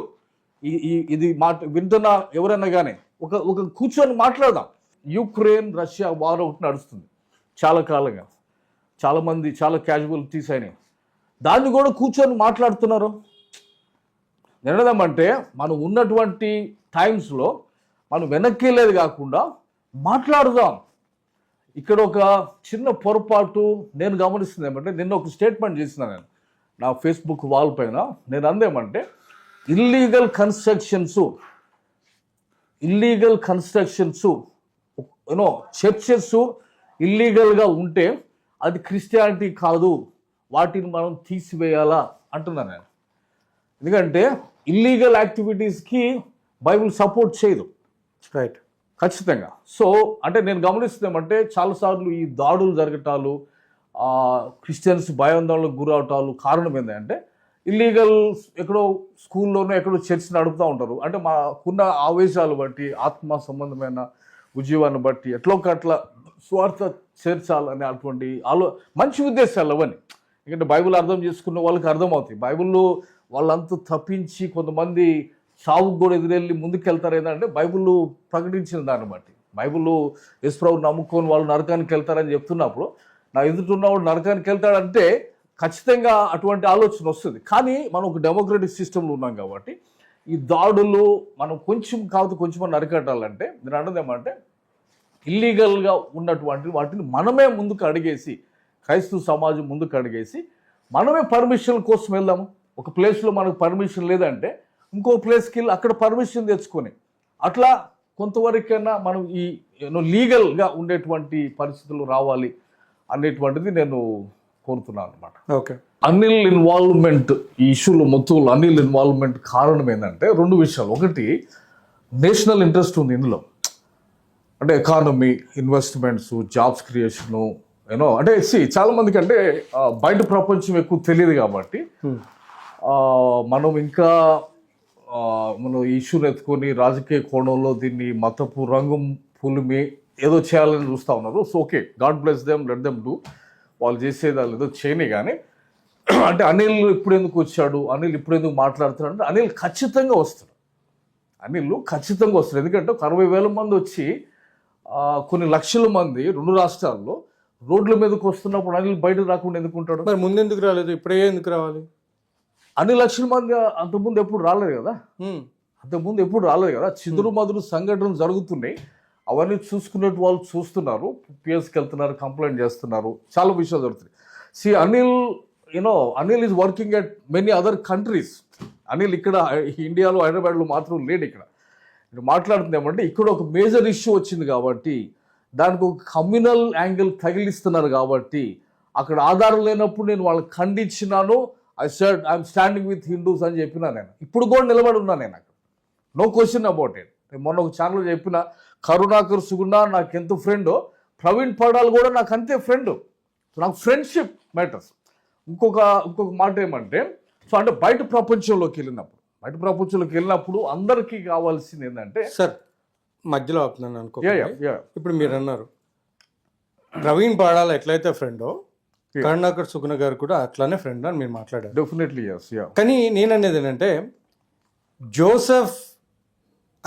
ఇది మాట వింటున్న ఎవరైనా కానీ ఒక కూర్చొని మాట్లాడదాం. యుక్రెయిన్ రష్యా వార్ ఒకటి నడుస్తుంది చాలా కాలంగా, చాలా క్యాజువాలిటీస్ అయినాయి. దాన్ని కూడా కూర్చొని మాట్లాడుతున్నారు. నిన్నదమంటే మనం ఉన్నటువంటి టైమ్స్లో మనం వెనక్కి వెళ్ళేది కాకుండా మాట్లాడుదాం. ఇక్కడ ఒక చిన్న పొరపాటు నేను గమనిస్తుంది ఏమంటే, నిన్న ఒక స్టేట్మెంట్ చేసిన నేను నా ఫేస్బుక్ వాల్ పైన. నేను అందేమంటే, ఇల్లీగల్ కన్స్ట్రక్షన్స్ యూనో చర్చెస్ ఇల్లీగల్గా ఉంటే అది క్రిస్టియానిటీ కాదు, వాటిని మనం తీసివేయాలా అంటున్నాను నేను. ఎందుకంటే ఇల్లీగల్ యాక్టివిటీస్కి బైబిల్ సపోర్ట్ చేయదు. రైట్, ఖచ్చితంగా. సో అంటే నేను గమనిస్తున్నామంటే చాలాసార్లు ఈ దాడులు జరగటాలు, క్రిస్టియన్స్ భయాందోళనకు గురవటాలు కారణం ఏంటంటే ఇల్లీగల్ ఎక్కడో స్కూల్లోనో ఎక్కడో చర్చ్ నడుపుతూ ఉంటారు. అంటే మాకున్న ఆవేశాలు బట్టి, ఆత్మ సంబంధమైన ఉద్యోగాన్ని బట్టి ఎట్లా స్వార్థ చేర్చాలనే అటువంటి మంచి ఉద్దేశాలు అవన్నీ. ఎందుకంటే బైబిల్ అర్థం చేసుకున్న వాళ్ళకి అర్థమవుతాయి. బైబిల్లో వాళ్ళంతా తప్పించి కొంతమంది సావుకు కూడా ఎదురెళ్ళి ముందుకెళ్తారు. ఏంటంటే బైబిల్ ప్రకటించిన దాన్ని బట్టి, బైబిల్ యేసుప్రభువుని నమ్ముకొని వాళ్ళు నరకానికి వెళ్తారని చెప్తున్నప్పుడు, నా ఎదుటిన్నవాడు నరకానికి వెళ్తాడంటే ఖచ్చితంగా అటువంటి ఆలోచన వస్తుంది. కానీ మనం ఒక డెమోక్రటిక్ సిస్టంలో ఉన్నాం కాబట్టి ఈ దాడులు మనం కొంచెం నరికట్టాలంటే, నేను అన్నది ఏమంటే, ఇల్లీగల్గా ఉన్నటువంటి వాటిని మనమే ముందుకు అడిగేసి, క్రైస్తవ సమాజం ముందుకు అడిగేసి మనమే పర్మిషన్ కోసం వెళ్దాము. ఒక ప్లేస్లో మనకు పర్మిషన్ లేదంటే ఇంకో ప్లేస్కి వెళ్ళి అక్కడ పర్మిషన్ తెచ్చుకొని అట్లా కొంతవరకైనా మనం ఈ లీగల్గా ఉండేటువంటి పరిస్థితులు రావాలి అనేటువంటిది నేను కోరుతున్నాను అనమాట. ఓకే. అనిల్ ఇన్వాల్వ్మెంట్, ఈ ఇష్యూలో మొత్తంలో అనిల్ ఇన్వాల్వ్మెంట్ కారణం ఏంటంటే 2 విషయాలు. ఒకటి, నేషనల్ ఇంట్రెస్ట్ ఉంది ఇందులో. అంటే ఎకానమీ, ఇన్వెస్ట్మెంట్స్, జాబ్స్ క్రియేషను, అంటే చాలా మందికి అంటే బయట ప్రపంచం ఎక్కువ తెలియదు కాబట్టి మనం ఇంకా మనం ఇష్యూని ఎత్తుకొని రాజకీయ కోణంలో దీన్ని మతపు రంగు పులిమి ఏదో చేయాలని చూస్తూ ఉన్నారు. So okay, God bless them, let them do. వాళ్ళు చేసేది వాళ్ళు ఏదో చేయని. కానీ అంటే అనిల్ ఇప్పుడు ఎందుకు వచ్చాడు, అనిల్ ఇప్పుడు ఎందుకు మాట్లాడుతున్నాడు అంటే, అనిల్ ఖచ్చితంగా వస్తాడు. ఎందుకంటే 60,000 మంది వచ్చి కొన్ని లక్షల మంది 2 రాష్ట్రాల్లో రోడ్ల మీదకి వస్తున్నప్పుడు అనిల్ బయటకు రాకుండా ఎందుకు ఉంటాడు? మరి ముందు ఎందుకు రాలేదు, ఇప్పుడే ఎందుకు రావాలి? అన్ని లక్షల మంది అంతకుముందు ఎప్పుడు రాలేదు కదా. చిదురు మదురు సంఘటనలు జరుగుతున్నాయి. అవన్నీ చూసుకునేట్టు వాళ్ళు చూస్తున్నారు, పిఎస్కి వెళ్తున్నారు, కంప్లైంట్ చేస్తున్నారు, చాలా విషయాలు జరుగుతున్నాయి. Anil is working at many other countries. Anil ఇక్కడ ఇండియాలో హైదరాబాద్లో మాత్రం లేడు. ఇక్కడ మాట్లాడుతుంది ఏమంటే, ఇక్కడ ఒక మేజర్ ఇష్యూ వచ్చింది కాబట్టి దానికి ఒక కమ్యూనల్ యాంగిల్ తగిలిస్తున్నారు కాబట్టి అక్కడ ఆధారం లేనప్పుడు నేను వాళ్ళని ఖండించినాను. ఐఎమ్ స్టాండింగ్ విత్ హిందూస్ అని చెప్పినా. నేను ఇప్పుడు కూడా నిలబడి ఉన్నా. నేను అక్కడ నో క్వశ్చన్ అబౌట్ ఇట్. నేను మొన్న ఒక ఛానల్ చెప్పిన, కరుణాకర్ సుగుణ నాకు ఎంత ఫ్రెండో, ప్రవీణ్ పడాల్ కూడా నాకు అంతే ఫ్రెండ్. నాకు ఫ్రెండ్షిప్ మ్యాటర్స్. ఇంకొక మాట ఏమంటే, సో అంటే బయట ప్రపంచంలోకి వెళ్ళినప్పుడు అందరికీ కావాల్సింది ఏంటంటే, సార్ మధ్యలో ఆపుతున్నాను అనుకో. ఇప్పుడు మీరు అన్నారు ప్రవీణ్ పాడాల ఎట్లయితే ఫ్రెండో, కరుణాకర్ సుగుణ గారు కూడా అట్లానే ఫ్రెండ్ అని మీరు మాట్లాడారు. Definitely yes. కానీ నేను అనేది ఏంటంటే, జోసెఫ్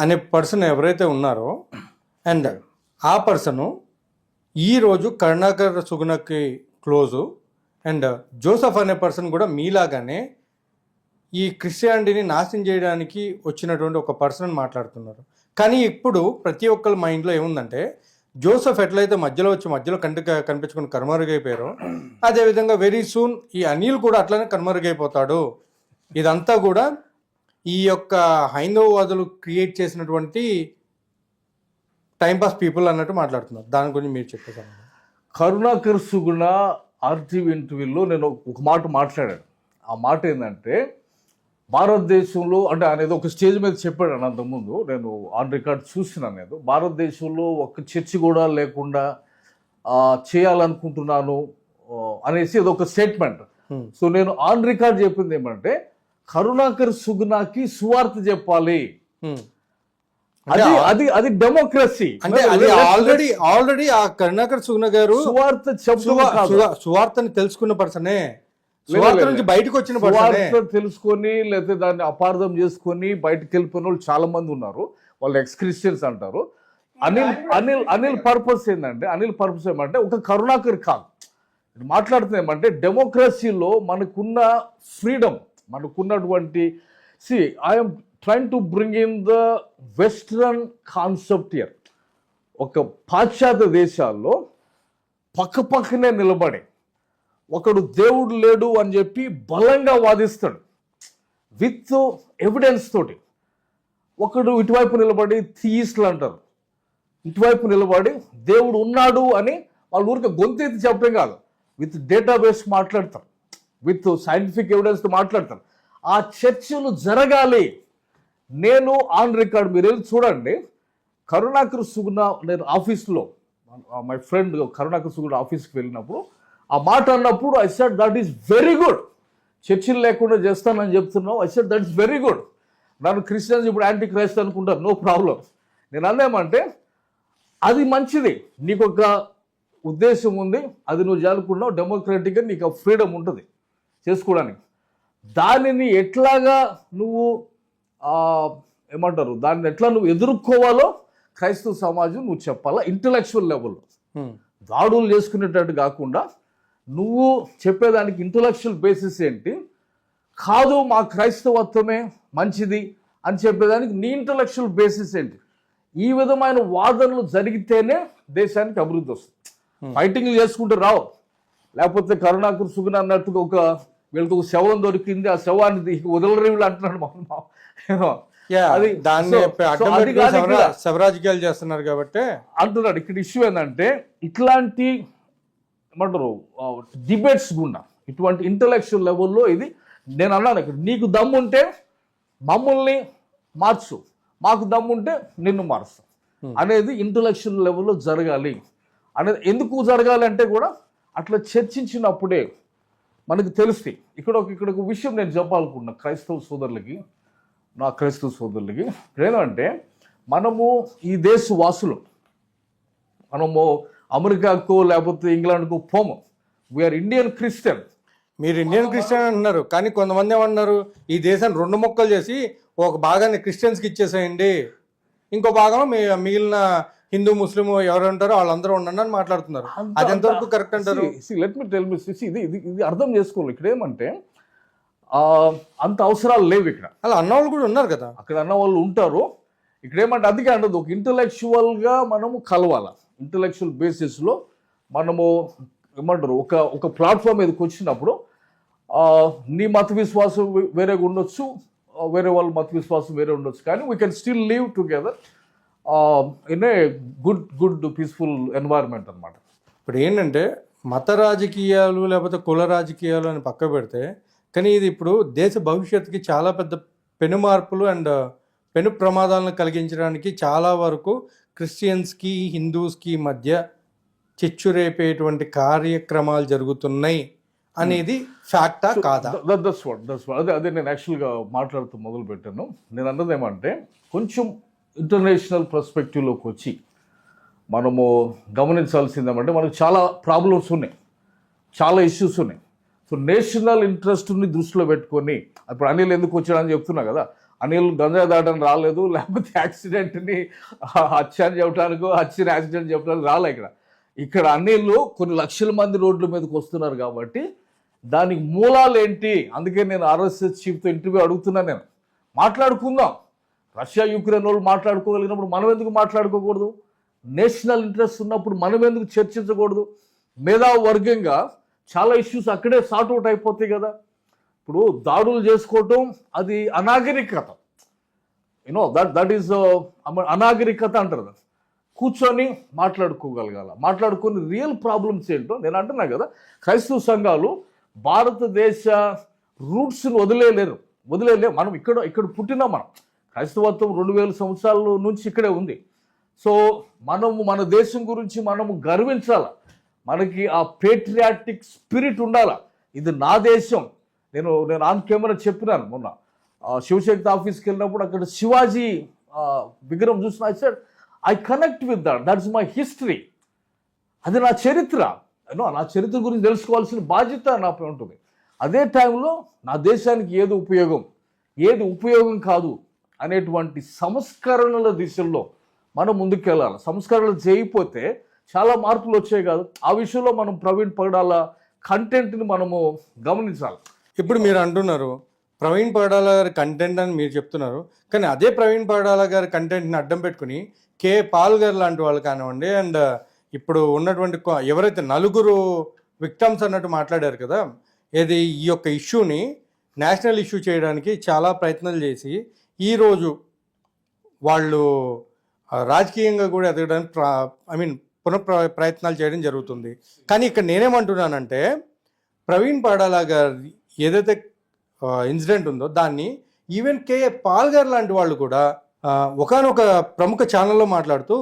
అనే పర్సన్ ఎవరైతే ఉన్నారో అండ్ ఆ పర్సను ఈరోజు కరుణాకర్ సుగుణకి క్లోజు, అండ్ జోసెఫ్ అనే పర్సన్ కూడా మీలాగానే ఈ క్రిస్టియానిటీని నాశనం చేయడానికి వచ్చినటువంటి ఒక పర్సన్ మాట్లాడుతున్నారు. కానీ ఇప్పుడు ప్రతి ఒక్కరి మైండ్లో ఏముందంటే, జోసెఫ్ ఎట్లయితే మధ్యలో కనిపించుకుని కనుమరుగైపోయారో, అదేవిధంగా వెరీ సూన్ ఈ అనిల్ కూడా అట్లనే కనుమరుగైపోతాడు. ఇదంతా కూడా ఈ యొక్క హైందవవాదులు క్రియేట్ చేసినటువంటి టైంపాస్ పీపుల్ అన్నట్టు మాట్లాడుతున్నారు. దాని గురించి మీరు చెప్పేసాను. కరుణాకర్ సుగుణ ఆర్టీవీ ఇంటర్వ్యూలో నేను ఒక మాట మాట్లాడాను. ఆ మాట ఏంటంటే, భారతదేశంలో అంటే ఆయన ఏదో ఒక స్టేజ్ మీద చెప్పాడు అంతకుముందు, నేను ఆన్ రికార్డ్ చూసినాను. నేను భారతదేశంలో ఒక చర్చి కూడా లేకుండా చేయాలనుకుంటున్నాను అనేసి ఏదో ఒక స్టేట్మెంట్. సో నేను ఆన్ రికార్డ్ చెప్పింది ఏమంటే, కరుణాకర్ సుగుణకి సువార్త చెప్పాలి. అది అది అది డెమోక్రసీ. అంటే అది ఆల్రెడీ ఆ కరుణాకర్ సుగుణ గారు సువార్త సువార్తని తెలుసుకున్న పర్సనే, సువార్త నుంచి బయటకు వచ్చిన పర్సనే. సువార్త తెలుసుకొని లేకపోతే దాన్ని అపార్థం చేసుకొని బయటకు వెళ్ళిపోయిన వాళ్ళు చాలా మంది ఉన్నారు. వాళ్ళు ఎక్స్ క్రిస్టియన్స్ అంటారు. అనిల్ పర్పస్ ఏంటంటే, ఏమంటే ఒక కరుణాకర్ కాదు మాట్లాడుతుంది. ఏమంటే డెమోక్రసీలో మనకున్న ఫ్రీడమ్, మనకున్నటువంటి I'm trying to bring in the western concept here. ఒక పాశ్చాత్య దేశాల్లో పక్కనే నిలబడి ఒకడు దేవుడు లేడు అని చెప్పి బలంగా వాదిస్తాడు విత్ ఎవిడెన్స్ తోటి. ఒకడు ఇటువైపు నిలబడి థియిస్టులు అంటారు, ఇటువైపు నిలబడి దేవుడు ఉన్నాడు అని వాళ్ళ ఊరికి గొంతెత్తి చెప్పడం కాదు, విత్ డేటాబేస్ మాట్లాడతారు, విత్ సైంటిఫిక్ ఎవిడెన్స్తో మాట్లాడతారు. ఆ చర్చలు జరగాలి. నేను ఆన్ రికార్డ్, మీరు వెళ్ళి చూడండి. కరుణాకర్ సుగుణ, నేను ఆఫీస్లో మై ఫ్రెండ్ కరుణాకర్ సుగుణ ఆఫీస్కి వెళ్ళినప్పుడు ఆ మాట అన్నప్పుడు I said that is very good. చర్చిలు లేకుండా చేస్తానని చెప్తున్నావు. I said that is very good. నన్ను క్రిస్టియన్స్ ఇప్పుడు యాంటీ క్రైస్ట్ అనుకుంటారు, నో ప్రాబ్లం. నేను అన్నేమంటే అది మంచిది, నీకు ఒక ఉద్దేశం ఉంది, అది నువ్వు జరుపుకున్నావు, డెమోక్రటిక్గా నీకు ఫ్రీడమ్ ఉంటుంది చేసుకోవడానికి. దానిని ఎట్లాగా నువ్వు ఏమంటారు, దాన్ని ఎట్లా నువ్వు ఎదుర్కోవాలో క్రైస్తవ సమాజం నువ్వు చెప్పాలా. ఇంటలెక్చువల్ లెవెల్లో దాడులు చేసుకునేటట్టు కాకుండా నువ్వు చెప్పేదానికి ఇంటలెక్చువల్ బేసిస్ ఏంటి, కాదు మా క్రైస్తవత్వమే మంచిది అని చెప్పేదానికి నీ ఇంటలెక్చువల్ బేసిస్ ఏంటి. ఈ విధమైన వాదనలు జరిగితేనే దేశానికి అభివృద్ధి వస్తుంది. ఫైటింగ్లు చేసుకుంటూ రావు. లేకపోతే కరుణాకర్ సుగుణ అన్నట్టుగా వీళ్ళకి ఒక శవం దొరికింది, ఆ శవాన్ని వదలరేవులు అంటున్నాడు శవరాజకీయాలు చేస్తున్నారు కాబట్టి అంటున్నాడు. ఇక్కడ ఇష్యూ ఏంటంటే ఇట్లాంటి ఏమంటారు డిబేట్స్ గుండా ఇటువంటి ఇంటలెక్చువల్ లెవెల్లో ఇది నేను అన్నాను. ఇక్కడ నీకు దమ్ముంటే మమ్మల్ని మార్చు, మాకు దమ్ముంటే నిన్ను మారుస్తాం అనేది ఇంటలెక్చువల్ లెవెల్లో జరగాలి అనేది. ఎందుకు జరగాలి అంటే కూడా అట్లా చర్చించినప్పుడే మనకు తెలుస్తాయి. ఇక్కడ ఒక విషయం నేను చెప్పాలనుకున్నా క్రైస్తవ సోదరులకి, నా క్రైస్తవ సోదరులకి ఏంటంటే, మనము ఈ దేశ వాసులు, మనము అమెరికాకో లేకపోతే ఇంగ్లాండ్కో పోము. We're Indian Christian. మీరు ఇండియన్ క్రిస్టియన్ అంటున్నారు, కానీ కొంతమంది ఏమన్నారు, ఈ దేశాన్ని రెండు ముక్కలు చేసి ఒక భాగాన్ని క్రిస్టియన్స్కి ఇచ్చేసేయండి, ఇంకో భాగం మిగిలిన హిందూ ముస్లిం ఎవరు ఉంటారో వాళ్ళందరూ ఉండండి అని మాట్లాడుతున్నారు. అది ఎంతవరకు కరెక్ట్ అంటారు? లెట్ మీ టెల్ మీ, ఇది అర్థం చేసుకోవాలి. ఇక్కడ ఏమంటే అంత అవసరాలు లేవు. ఇక్కడ అలా అన్నవాళ్ళు కూడా ఉన్నారు కదా, అక్కడ అన్నవాళ్ళు ఉంటారు. ఇక్కడ ఏమంటే అందుకే అంటది, ఒక ఇంటలెక్చువల్గా మనము కలవాలి. ఇంటలెక్చువల్ బేసిస్లో మనము ఏమంటారు ఒక ప్లాట్ఫామ్ మీదకి వచ్చినప్పుడు నీ మత విశ్వాసం వేరేగా ఉండొచ్చు, వేరే వాళ్ళ మత విశ్వాసం వేరే ఉండొచ్చు, కానీ we can still live together in a good peaceful environment అనమాట. ఇప్పుడు ఏంటంటే మత రాజకీయాలు లేకపోతే కుల రాజకీయాలు అని పక్క పెడితే, కానీ ఇది ఇప్పుడు దేశ భవిష్యత్తుకి చాలా పెద్ద పెను మార్పులు అండ్ పెను ప్రమాదాలను కలిగించడానికి చాలా వరకు క్రిస్టియన్స్కి హిందూస్కి మధ్య చిచ్చురేపేటువంటి కార్యక్రమాలు జరుగుతున్నాయి అనేది ఫ్యాక్టా కాదా? అదే నేను యాక్చువల్గా మాట్లాడుతూ మొదలు పెట్టాను. నేను అన్నది ఏమంటే, కొంచెం ఇంటర్నేషనల్ పర్స్పెక్టివ్లోకి వచ్చి మనము గమనించాల్సింది ఏమంటే, మనకు చాలా ప్రాబ్లమ్స్ ఉన్నాయి, చాలా ఇష్యూస్ ఉన్నాయి. సో నేషనల్ ఇంట్రెస్ట్ని దృష్టిలో పెట్టుకొని, ఇప్పుడు అనిల్ ఎందుకు వచ్చాడని చెప్తున్నా కదా, అనిల్ గంజాయి దాటని రాలేదు, లేకపోతే యాక్సిడెంట్ని హత్య అని చెప్పడానికో హత్యని యాక్సిడెంట్ చెప్పడానికి రాలే. ఇక్కడ అనిల్ కొన్ని లక్షల మంది రోడ్ల మీదకి వస్తున్నారు కాబట్టి దానికి మూలాలు ఏంటి. అందుకే నేను ఆర్ఎస్ఎస్ చీఫ్తో ఇంటర్వ్యూ అడుగుతున్నాను. నేను మాట్లాడుకుందాం. రష్యా యుక్రెయిన్ వాళ్ళు మాట్లాడుకోగలిగినప్పుడు మనం ఎందుకు మాట్లాడుకోకూడదు? నేషనల్ ఇంట్రెస్ట్ ఉన్నప్పుడు మనం ఎందుకు చర్చించకూడదు? మేధావర్గంగా చాలా ఇష్యూస్ అక్కడే సార్ట్ అవుట్ అయిపోతాయి కదా. ఇప్పుడు దాడులు చేసుకోవటం అది అనాగరికత, యూనో దట్ ఈస్ అనాగరికత అంటారు. కూర్చొని మాట్లాడుకోగలగాల, మాట్లాడుకొని రియల్ ప్రాబ్లమ్స్ ఏంటో. నేను అంటున్నా కదా, క్రైస్తవ సంఘాలు భారతదేశ రూట్స్ని వదిలేయలేరు. మనం ఇక్కడ పుట్టినా, మనం క్రైస్తవత్వం 2000 సంవత్సరాల నుంచి ఇక్కడే ఉంది. సో మన దేశం గురించి మనము గర్వించాల. మనకి ఆ పేట్రియాటిక్ స్పిరిట్ ఉండాల. ఇది నా దేశం. నేను ఆన్ కెమెరా చెప్పినాను మొన్న శివశక్తి ఆఫీస్కి వెళ్ళినప్పుడు, అక్కడ శివాజీ విగ్రహం చూసిన I said I connect with that's my history. అది నా చరిత్ర. నా చరిత్ర గురించి తెలుసుకోవాల్సిన బాధ్యత నాపై ఉంటుంది. అదే టైంలో నా దేశానికి ఏది ఉపయోగం కాదు అనేటువంటి సంస్కరణల దిశలో మనం ముందుకెళ్ళాలి. సంస్కరణలు చేయకపోతే చాలా మార్పులు వచ్చాయి కాదు. ఆ విషయంలో మనం ప్రవీణ్ పగడాల కంటెంట్ని మనము గమనించాలి. ఇప్పుడు మీరు అంటున్నారు ప్రవీణ్ పగడాల గారి కంటెంట్ అని మీరు చెప్తున్నారు, కానీ అదే ప్రవీణ్ పగడాల గారి కంటెంట్ని అడ్డం పెట్టుకుని కే పాల్ గారు లాంటి వాళ్ళు కానివ్వండి, అండ్ ఇప్పుడు ఉన్నటువంటి ఎవరైతే నలుగురు విక్టమ్స్ అన్నట్టు మాట్లాడారు కదా, ఏది ఈ యొక్క ఇష్యూని నేషనల్ ఇష్యూ చేయడానికి చాలా ప్రయత్నాలు చేసి ఈరోజు వాళ్ళు రాజకీయంగా కూడా ఎదగడానికి ప్రయత్నాలు చేయడం జరుగుతుంది. కానీ ఇక్కడ నేనేమంటున్నానంటే ప్రవీణ్ పగడాల గారి ఏదైతే ఇన్సిడెంట్ ఉందో దాన్ని ఈవెన్ కే పాల్ గారు లాంటి వాళ్ళు కూడా ఒకానొక ప్రముఖ ఛానల్లో మాట్లాడుతూ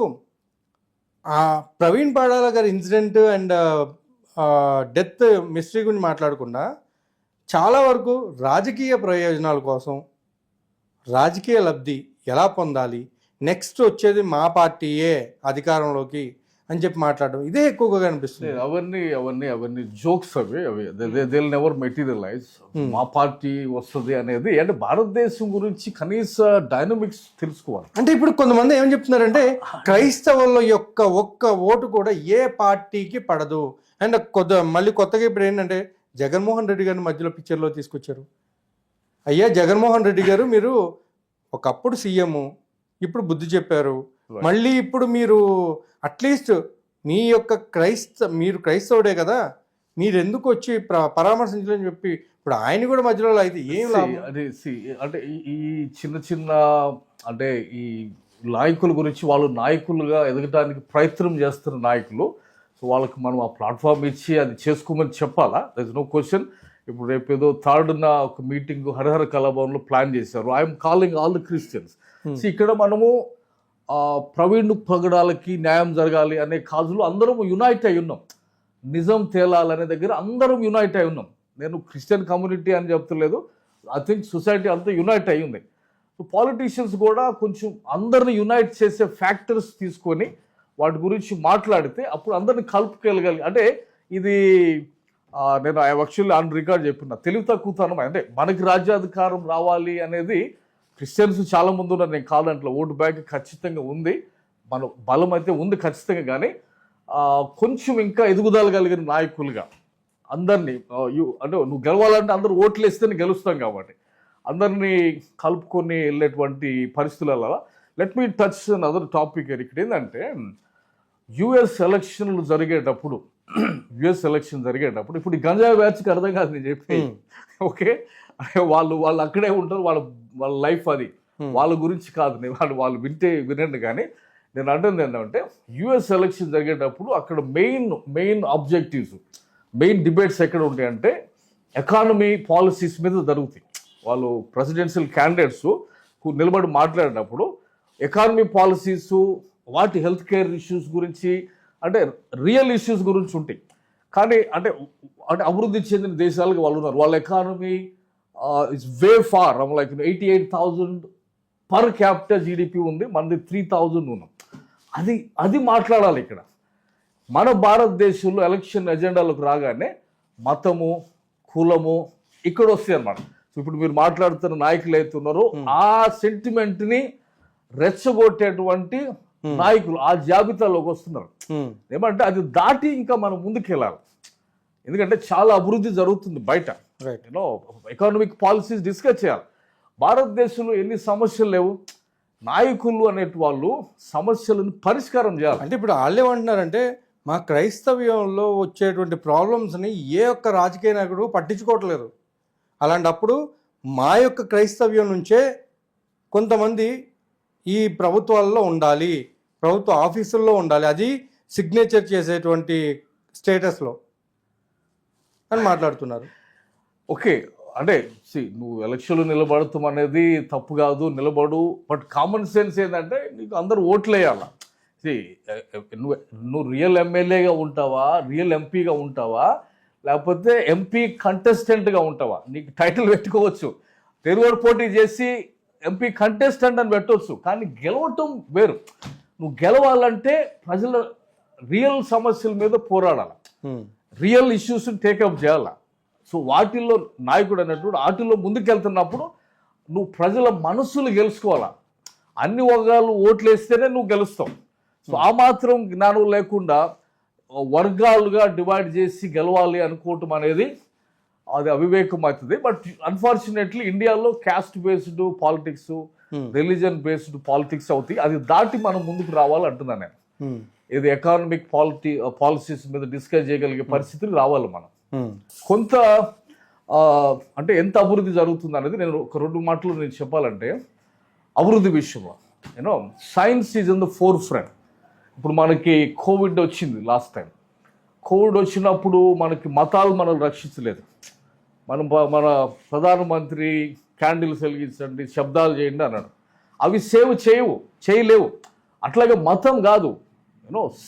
ప్రవీణ్ పగడాల గారి ఇన్సిడెంట్ అండ్ డెత్ మిస్టరీ గురించి మాట్లాడకుండా చాలా వరకు రాజకీయ ప్రయోజనాల కోసం రాజకీయ లబ్ధి ఎలా పొందాలి, నెక్స్ట్ వచ్చేది మా పార్టీయే అధికారంలోకి అని చెప్పి మాట్లాడడం ఇదే ఎక్కువగా కనిపిస్తుంది. అవన్నీ జోక్స్ అవి దే నెవర్ మెటీరియలైజ్. మా పార్టీ వస్తుంది అనేది అంటే భారతదేశం గురించి కనీస డైనమిక్స్ తెలుసుకోవాలి. అంటే ఇప్పుడు కొంతమంది ఏం చెప్తున్నారంటే క్రైస్తవుల యొక్క ఒక్క ఓటు కూడా ఏ పార్టీకి పడదు. అండ్ మళ్ళీ కొత్తగా ఇప్పుడు ఏంటంటే జగన్మోహన్ రెడ్డి గారిని మధ్యలో పిక్చర్లో తీసుకొచ్చారు. అయ్యా జగన్మోహన్ రెడ్డి గారు మీరు ఒకప్పుడు సీఎం, ఇప్పుడు బుద్ధి చెప్పారు, మళ్ళీ ఇప్పుడు మీరు అట్లీస్ట్ మీ యొక్క మీరు క్రైస్తవుడే కదా, మీరు ఎందుకు వచ్చి పరామర్శించాలని చెప్పి ఇప్పుడు ఆయన కూడా మధ్యలో అయితే ఏం అంటే ఈ చిన్న అంటే ఈ నాయకుల గురించి వాళ్ళు నాయకులుగా ఎదగడానికి ప్రయత్నం చేస్తున్న నాయకులు, సో వాళ్ళకి మనం ఆ ప్లాట్ఫామ్ ఇచ్చి అది చేసుకోమని చెప్పాలా? There is no question. ఇప్పుడు రేపు ఏదో 3rd ఒక మీటింగ్ హరిహర కళాభవన్లో ప్లాన్ చేశారు. I'm calling all the Christians. ఇక్కడ మనము ప్రవీణ్ పగడాలకి న్యాయం జరగాలి అనే కాజులో అందరం యునైట్ అయి ఉన్నాం. నిజం తేలాలనే దగ్గర అందరం యునైట్ అయి ఉన్నాం. నేను క్రిస్టియన్ కమ్యూనిటీ అని చెప్తలేదు, ఐ థింక్ సొసైటీ అంతా యునైట్ అయి ఉంది. సో పాలిటీషియన్స్ కూడా కొంచెం అందరిని యునైట్ చేసే ఫ్యాక్టర్స్ తీసుకొని వాటి గురించి మాట్లాడితే అప్పుడు అందరిని కలుపుకెళ్ళగలి. అంటే ఇది నేను యాక్చువల్లీ ఆన్ రికార్డ్ చెప్పిన తెలివి తక్కువతనం. అంటే మనకి రాజ్యాధికారం రావాలి అనేది క్రిస్టియన్స్ చాలా మంది ఉన్నారు, నేను కాదంట్లో. ఓటు బ్యాంక్ ఖచ్చితంగా ఉంది, మన బలం అయితే ఉంది ఖచ్చితంగా. కానీ కొంచెం ఇంకా ఎదుగుదల కలిగిన నాయకులుగా అందరినీ అంటే నువ్వు గెలవాలంటే అందరూ ఓట్లు వేస్తేనే గెలుస్తాం కాబట్టి అందరినీ కలుపుకొని వెళ్ళేటువంటి పరిస్థితులలో let me touch other topic. ఇక్కడ ఏంటంటే యుఎస్ ఎలక్షన్లు జరిగేటప్పుడు ఇప్పుడు ఈ గంజాయి బ్యాచ్కి అర్థం కాదు నేను చెప్పి. ఓకే, వాళ్ళు అక్కడే ఉంటారు, వాళ్ళ లైఫ్ అది, వాళ్ళ గురించి కాదు. వాళ్ళు వినండి. కానీ నేను అంటుంది ఏంటంటే యుఎస్ ఎలక్షన్ జరిగేటప్పుడు అక్కడ మెయిన్ ఆబ్జెక్టివ్స్, మెయిన్ డిబేట్స్ ఎక్కడ ఉంటాయంటే ఎకానమీ పాలసీస్ మీద జరుగుతాయి. వాళ్ళు ప్రెసిడెన్షియల్ క్యాండిడేట్స్ నిలబడి మాట్లాడినప్పుడు ఎకానమీ పాలసీస్, వాటి హెల్త్ కేర్ ఇష్యూస్ గురించి, అంటే రియల్ ఇష్యూస్ గురించి ఉంటాయి. కానీ అంటే అభివృద్ధి చెందిన దేశాలకు వాళ్ళు ఉన్నారు, వాళ్ళ economy it's way far like 88,000 per capital GDP ఉంది, మనది 3,000 ఉన్నాం. అది మాట్లాడాలి ఇక్కడ. మన భారతదేశంలో ఎలక్షన్ ఎజెండాలకు రాగానే మతము, కులము ఇక్కడ వస్తాయి అన్నమాట. సో ఇప్పుడు మీరు మాట్లాడుతున్న నాయకులు అయితే ఉన్నారో ఆ సెంటిమెంట్ని రెచ్చగొట్టేటువంటి నాయకులు ఆ జాబితాలోకి వస్తున్నారు. ఏమంటే అది దాటి ఇంకా మనం ముందుకెళ్ళాలి. ఎందుకంటే చాలా అభివృద్ధి జరుగుతుంది బయట, ఎకానమిక్ పాలసీస్ డిస్కస్ చేయాలి. భారతదేశంలో ఎన్ని సమస్యలు లేవు, నాయకులు అనేటి వాళ్ళు సమస్యలను పరిష్కారం చేయాలి. అంటే ఇప్పుడు వాళ్ళు ఏమంటున్నారంటే మా క్రైస్తవ్యంలో వచ్చేటువంటి ప్రాబ్లమ్స్ని ఏ ఒక్క రాజకీయ నాయకుడు పట్టించుకోవట్లేదు. అలాంటప్పుడు మా యొక్క క్రైస్తవ్యం నుంచే కొంతమంది ఈ ప్రభుత్వాల్లో ఉండాలి, ప్రభుత్వ ఆఫీసుల్లో ఉండాలి, అది సిగ్నేచర్ చేసేటువంటి స్టేటస్లో అని మాట్లాడుతున్నారు. ఓకే, అంటే నువ్వు ఎలక్షన్లో నిలబడతాం అనేది తప్పు కాదు, నిలబడు. బట్ కామన్ సెన్స్ ఏంటంటే నీకు అందరూ ఓట్లు వేయాల. నువ్వు రియల్ ఎమ్మెల్యేగా ఉంటావా, రియల్ ఎంపీగా ఉంటావా, లేకపోతే ఎంపీ కంటెస్టెంట్గా ఉంటావా, నీకు టైటిల్ పెట్టుకోవచ్చు. తెలుగువాడు పోటీ చేసి ఎంపీ కంటెస్టెంట్ అని పెట్టవచ్చు, కానీ గెలవటం వేరు. నువ్వు గెలవాలంటే ప్రజల రియల్ సమస్యల మీద పోరాడాలి, రియల్ ఇష్యూస్ని టేకప్ చేయాలి. సో వాటిల్లో నాయకుడు అన్నట్టు వాటిల్లో ముందుకెళ్తున్నప్పుడు నువ్వు ప్రజల మనసులు గెలుచుకోవాలా. అన్ని వర్గాలు ఓట్లు వేస్తేనే నువ్వు గెలుస్తావు. సో ఆ మాత్రం జ్ఞానం లేకుండా వర్గాలుగా డివైడ్ చేసి గెలవాలి అనుకోవటం అనేది అది అవివేకం అవుతుంది. బట్ అన్ఫార్చునేట్లీ ఇండియాలో caste based politics, religion based politics అవుతాయి. అది దాటి మనం ముందుకు రావాలి అంటున్నాను నేను. ఇది ఎకానమిక్ పాలసీస్ మీద డిస్కస్ చేయగలిగే పరిస్థితులు రావాలి మనం. కొంత అంటే ఎంత అభివృద్ధి జరుగుతుంది అనేది నేను ఒక 2 మాటలు నేను చెప్పాలంటే, అభివృద్ధి విషయంలో science is in the four front. ఇప్పుడు మనకి కోవిడ్ వచ్చింది లాస్ట్ టైం. కోవిడ్ వచ్చినప్పుడు మనకి మతాలు మనల్ని రక్షించలేదు. మన ప్రధానమంత్రి క్యాండిల్స్ వెలిగించండి, శబ్దాలు చేయండి అన్నాడు. అవి చేయలేవు. అట్లాగే మతం కాదు,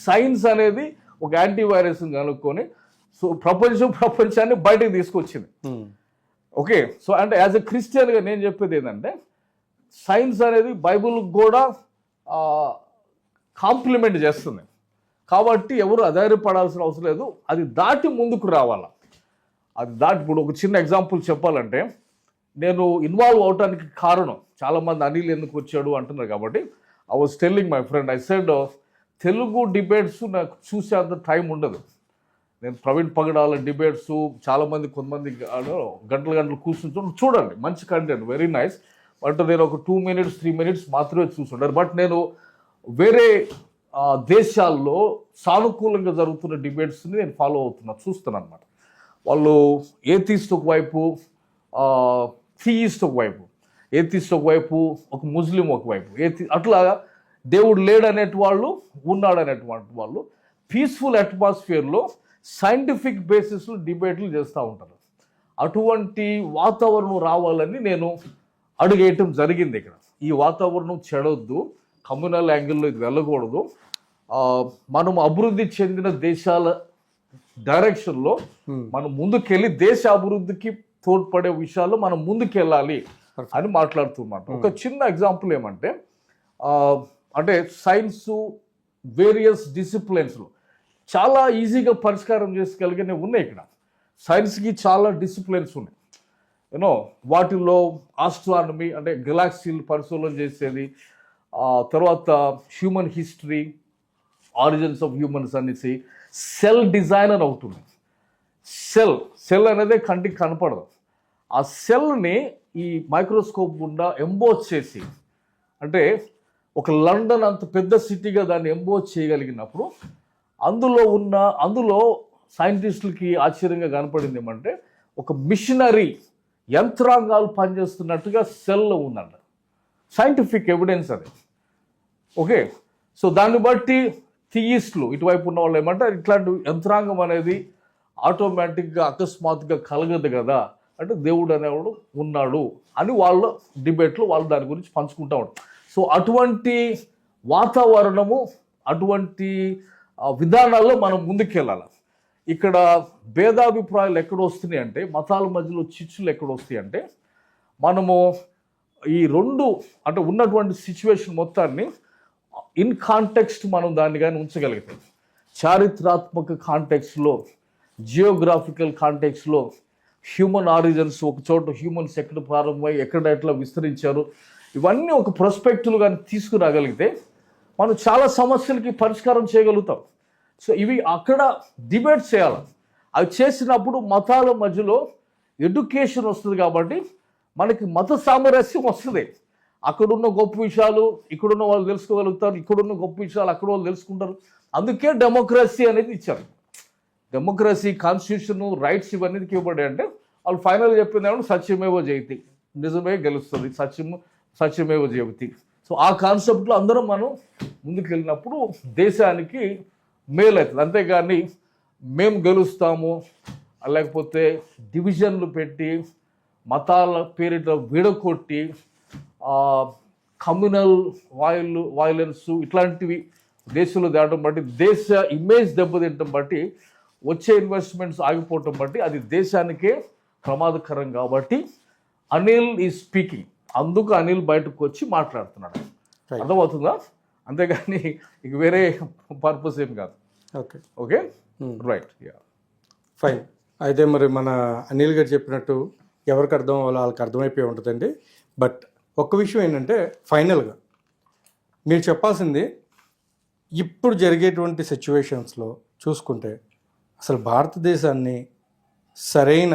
సైన్స్ అనేది ఒక యాంటీవైరస్ కనుక్కొని సో ప్రపంచాన్ని బయటకు తీసుకొచ్చింది. ఓకే, సో అంటే యాజ్ ఎ క్రిస్టియన్గా నేను చెప్పేది ఏంటంటే, సైన్స్ అనేది బైబిల్కి కూడా కాంప్లిమెంట్ చేస్తుంది. కాబట్టి ఎవరు అధైర్యపడాల్సిన అవసరం లేదు. అది దాటి ముందుకు రావాలా. అది దాటి ఇప్పుడు ఒక చిన్న ఎగ్జాంపుల్ చెప్పాలంటే, నేను ఇన్వాల్వ్ అవడానికి కారణం చాలామంది అనిల్ ఎందుకు వచ్చాడు అంటున్నారు కాబట్టి, I was telling my friend, I said Telugu debates నాకు చూసే అంత టైం ఉండదు. నేను ప్రవీణ్ పగడాల డిబేట్స్ చాలామంది కొంతమంది గంటలు కూర్చుని చూడండి, మంచి కంటెంట్, వెరీ నైస్. బట్ నేను ఒక 2 minutes 3 minutes మాత్రమే చూస్తుంటారు. బట్ నేను వేరే దేశాల్లో సానుకూలంగా జరుగుతున్న డిబేట్స్ని నేను ఫాలో చూస్తున్నాను అనమాట. వాళ్ళు ఏథిస్ట్ ఒకవైపు, థియిస్ట్ ఒకవైపు, ఏథిస్ట్ ఒకవైపు, ఒక ముస్లిం ఒకవైపు, అట్లా దేవుడు లేడనేటి వాళ్ళు, ఉన్నాడు అనేటువంటి వాళ్ళు పీస్ఫుల్ అట్మాస్ఫియర్లో సైంటిఫిక్ బేసిస్లో డిబేట్లు చేస్తూ ఉంటారు. అటువంటి వాతావరణం రావాలని నేను అడుగేయటం జరిగింది. ఇక్కడ ఈ వాతావరణం చెడొద్దు, కమ్యూనల్ యాంగిల్లో ఇది వెళ్ళకూడదు. మనం అభివృద్ధి చెందిన దేశాల డైరెక్షన్లో మనం ముందుకెళ్ళి దేశ అభివృద్ధికి తోడ్పడే విషయాల్లో మనం ముందుకెళ్ళాలి అని మాట్లాడుతున్నమాట. ఒక చిన్న ఎగ్జాంపుల్ ఏమంటే, అంటే సైన్స్ వేరియస్ డిసిప్లిన్స్లో చాలా ఈజీగా పరిష్కారం చేసుకోగలిగినవి ఉన్నాయి. ఇక్కడ సైన్స్కి చాలా డిసిప్లిన్స్ ఉన్నాయి. వాటిల్లో ఆస్ట్రానమీ అంటే గెలాక్సీలు పరిశోధన చేసేది, తర్వాత human history, origins of humans అనేసి, సెల్ డిజైన్ అని అవుతుంది. సెల్ అనేది కంటికి కనపడదు. ఆ సెల్ని ఈ మైక్రోస్కోప్ గుండా ఎంబోజ్ చేసి, అంటే ఒక లండన్ అంత పెద్ద సిటీగా దాన్ని ఎంబోజ్ చేయగలిగినప్పుడు అందులో సైంటిస్టులకి ఆశ్చర్యంగా కనపడింది ఏమంటే, ఒక మిషనరీ యంత్రాంగాలు పనిచేస్తున్నట్టుగా సెల్లో ఉందంట. సైంటిఫిక్ ఎవిడెన్స్ అది. ఓకే, సో దాన్ని బట్టి థియిస్టులు ఇటువైపు ఉన్న వాళ్ళు ఏమంటే, ఇట్లాంటి యంత్రాంగం అనేది ఆటోమేటిక్గా అకస్మాత్తుగా కలగదు కదా, అంటే దేవుడు అనేవాడు ఉన్నాడు అని వాళ్ళ డిబేట్లు వాళ్ళు దాని గురించి పంచుకుంటూ ఉంటారు. సో అటువంటి వాతావరణము, అటువంటి విధానాల్లో మనం ముందుకెళ్ళాలి. ఇక్కడ భేదాభిప్రాయాలు ఎక్కడ వస్తున్నాయి అంటే, మతాల మధ్యలో చిచ్చులు ఎక్కడ వస్తాయి అంటే, మనము ఈ 2 అంటే ఉన్నటువంటి సిచ్యువేషన్ మొత్తాన్ని ఇన్ కాంటెక్స్ట్ మనం దాన్ని కానీ ఉంచగలిగితే, చారిత్రాత్మక కాంటెక్స్లో, జియోగ్రాఫికల్ కాంటెక్స్లో, హ్యూమన్ ఆరిజిన్స్, ఒక చోట హ్యూమన్స్ ఎక్కడ ప్రారంభమై ఎక్కడ ఎట్లా విస్తరించారు, ఇవన్నీ ఒక పర్స్పెక్టివ్ కానీ తీసుకురాగలిగితే మనం చాలా సమస్యలకి పరిష్కారం చేయగలుగుతాం. సో ఇవి అక్కడ డిబేట్ చేయాలి. అవి చేసినప్పుడు మతాల మధ్యలో ఎడ్యుకేషన్ వస్తుంది కాబట్టి మనకి మత సామరస్యం వస్తుంది. అక్కడున్న గొప్ప విషయాలు ఇక్కడున్న వాళ్ళు తెలుసుకోగలుగుతారు, ఇక్కడున్న గొప్ప విషయాలు అక్కడ వాళ్ళు తెలుసుకుంటారు. అందుకే డెమోక్రసీ అనేది ఇచ్చారు. డెమోక్రసీ, కాన్స్టిట్యూషన్, రైట్స్ ఇవన్నీ ఇవ్వబడి అంటే వాళ్ళు ఫైనల్ చెప్పింది ఏమంటే సత్యమేవ జయతి, నిజమే గెలుస్తుంది, సత్యమేవ జయతి. సో ఆ కాన్సెప్ట్లో అందరం మనం ముందుకు వెళ్ళినప్పుడు దేశానికి మేలు అవుతుంది. అంతేగాని మేము గెలుస్తాము లేకపోతే డివిజన్లు పెట్టి మతాల పేరిట విడగొట్టి కమ్యూనల్ వైలెన్స్ ఇట్లాంటివి దేశంలో తేవడం బట్టి, దేశ ఇమేజ్ దెబ్బతింటం బట్టి, వచ్చే ఇన్వెస్ట్మెంట్స్ ఆగిపోవటం బట్టి అది దేశానికే ప్రమాదకరం. కాబట్టి అనిల్ ఈజ్ స్పీకింగ్. అందుకు అనిల్ బయటకు వచ్చి మాట్లాడుతున్నాడు. Right. అర్థమవుతుందా? అంతేగాని ఇక వేరే పర్పస్ ఏం కాదు. Okay okay, right, yeah, fine. అయితే మరి మన అనిల్ గారు చెప్పినట్టు ఎవరికి అర్థం అవ్వాలో వాళ్ళకి అర్థమైపోయి ఉంటుందండి. బట్ ఒక్క విషయం ఏంటంటే ఫైనల్గా మీరు చెప్పాల్సింది ఇప్పుడు జరిగేటువంటి సిచ్యువేషన్స్లో చూసుకుంటే అసలు భారతదేశాన్ని సరైన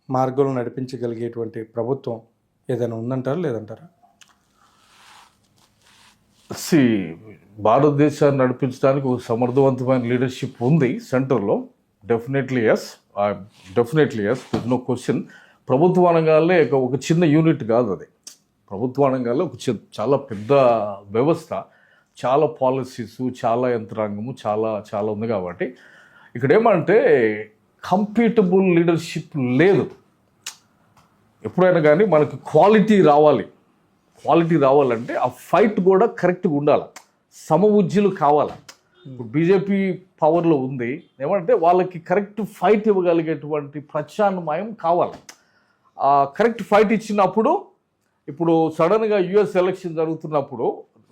మార్గంలో నడిపించగలిగేటువంటి ప్రభుత్వం ఏదైనా ఉందంటారా లేదంటారా? భారతదేశాన్ని నడిపించడానికి ఒక సమర్థవంతమైన లీడర్షిప్ ఉంది సెంటర్లో. Definitely yes, no question. ప్రభుత్వ అనగానే ఒక చిన్న యూనిట్ కాదు అది. ప్రభుత్వ అనగానే చాలా పెద్ద వ్యవస్థ, చాలా పాలసీస్, చాలా యంత్రాంగము, చాలా ఉంది. కాబట్టి ఇక్కడ ఏమంటే కంపీటబుల్ లీడర్షిప్ లేదు. ఎప్పుడైనా కానీ మనకి క్వాలిటీ రావాలంటే ఆ ఫైట్ కూడా కరెక్ట్గా ఉండాలి, సమవుజ్జులు కావాలి. ఇప్పుడు బీజేపీ పవర్లో ఉంది ఏమంటే వాళ్ళకి కరెక్ట్ ఫైట్ ఇవ్వగలిగేటువంటి ప్రత్యామ్నాయం కావాలి. కరెక్ట్ ఫైట్ ఇచ్చినప్పుడు ఇప్పుడు సడన్గా యుఎస్ ఎలక్షన్ జరుగుతున్నప్పుడు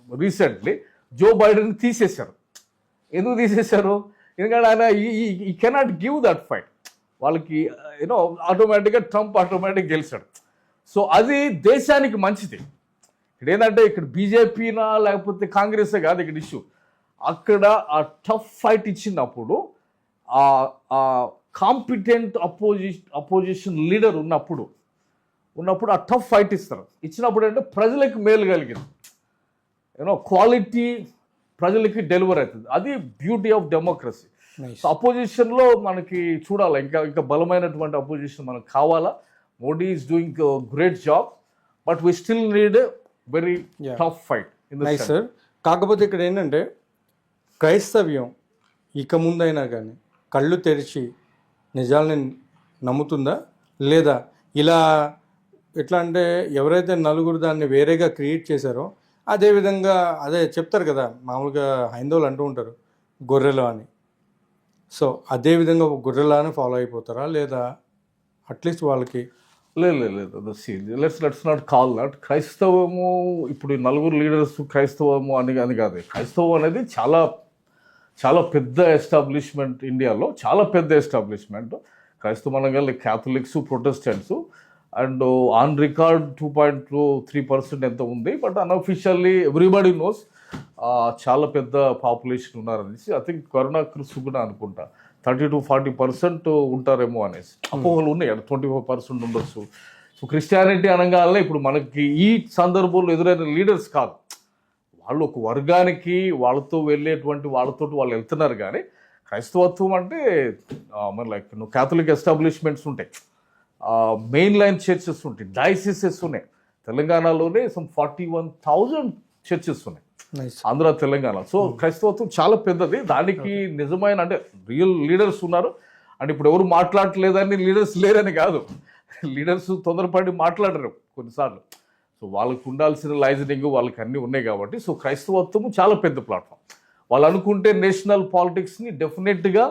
రీసెంట్లీ జో బైడెన్ తీసేశారు. ఎందుకు తీసేశారు? ఎందుకంటే ఆయన ఈ కెనాట్ గివ్ దట్ ఫైట్. వాళ్ళకి ఆటోమేటిక్గా ట్రంప్ గెలిచాడు. సో అది దేశానికి మంచిది. ఇక్కడ ఏంటంటే ఇక్కడ బీజేపీనా లేకపోతే కాంగ్రెసే కాదు ఇక్కడ ఇష్యూ. అక్కడ ఆ టఫ్ ఫైట్ ఇచ్చినప్పుడు ఆ కాంపిటెంట్ అపోజిషన్ లీడర్ ఉన్నప్పుడు ఆ టఫ్ ఫైట్ ఇచ్చినప్పుడు అంటే ప్రజలకు మేలు కలిగింది. క్వాలిటీ ప్రజలకి డెలివర్ అవుతుంది. అది బ్యూటీ ఆఫ్ డెమోక్రసీ. సో అపోజిషన్లో మనకి చూడాలి, ఇంకా బలమైనటువంటి అపోజిషన్ మనకు కావాలా. Modi is doing great job, but we still need very tough fight in the sir. కాకపోతే ఇక్కడ ఏంటంటే క్రైస్తవ్యం ఇక ముందైనా కానీ కళ్ళు తెరిచి నిజాలని నమ్ముతుందా లేదా ఇలా ఎట్లా అంటే ఎవరైతే నలుగురు దాన్ని వేరేగా క్రియేట్ చేశారో అదేవిధంగా అదే చెప్తారు కదా మామూలుగా హైందవులు అంటూ ఉంటారు గొర్రెలు అని. సో అదేవిధంగా గొర్రెలానే ఫాలో అయిపోతారా లేదా అట్లీస్ట్ వాళ్ళకి లేదు లెట్స్ నాట్ కాల్ దట్ క్రైస్తవము. ఇప్పుడు నలుగురు లీడర్స్ క్రైస్తవము అని కాదు. క్రైస్తవం అనేది చాలా పెద్ద ఎస్టాబ్లిష్మెంట్ ఇండియాలో, చాలా పెద్ద ఎస్టాబ్లిష్మెంట్. క్రైస్తవం అనగానే Catholics, Protestants and on record 2.3% ఎంత ఉంది. బట్ అన్అఫిషియల్లీ ఎవ్రీబడి నోస్ చాలా పెద్ద పాపులేషన్ ఉన్నారనేసి. ఐ థింక్ కరుణాకృష్ణ కూడా అనుకుంటా 30-40% ఉంటారేమో అనేసి అపోహలు ఉన్నాయి. 25% ఉండొచ్చు. సో క్రిస్టియానిటీ అనగానే ఇప్పుడు మనకి ఈ సందర్భంలో ఎదురైన లీడర్స్ కాదు, వాళ్ళు ఒక వర్గానికి వాళ్ళతో వెళ్ళేటువంటి వాళ్ళతో వాళ్ళు వెళ్తున్నారు. కానీ క్రైస్తవత్వం అంటే మరి లైక్ క్యాథలిక్ ఎస్టాబ్లిష్మెంట్స్ ఉంటాయి, మెయిన్ లైన్ చర్చెస్ ఉంటాయి, డైసిసెస్ ఉన్నాయి. తెలంగాణలోనే 41,000 చర్చెస్ ఉన్నాయి, ఆంధ్ర తెలంగాణ. సో క్రైస్తవత్వం చాలా పెద్దది. దానికి నిజమైన అంటే రియల్ లీడర్స్ ఉన్నారు. అండ్ ఇప్పుడు ఎవరు మాట్లాడలేదని లీడర్స్ లేరని కాదు, లీడర్స్ తొందరపడి మాట్లాడరు కొన్నిసార్లు. సో వాళ్ళకు ఉండాల్సిన లైజనింగ్ వాళ్ళకి అన్నీ ఉన్నాయి కాబట్టి. సో క్రైస్తవత్వము చాలా పెద్ద ప్లాట్ఫామ్. వాళ్ళు అనుకుంటే నేషనల్ పాలిటిక్స్ని డెఫినెట్గా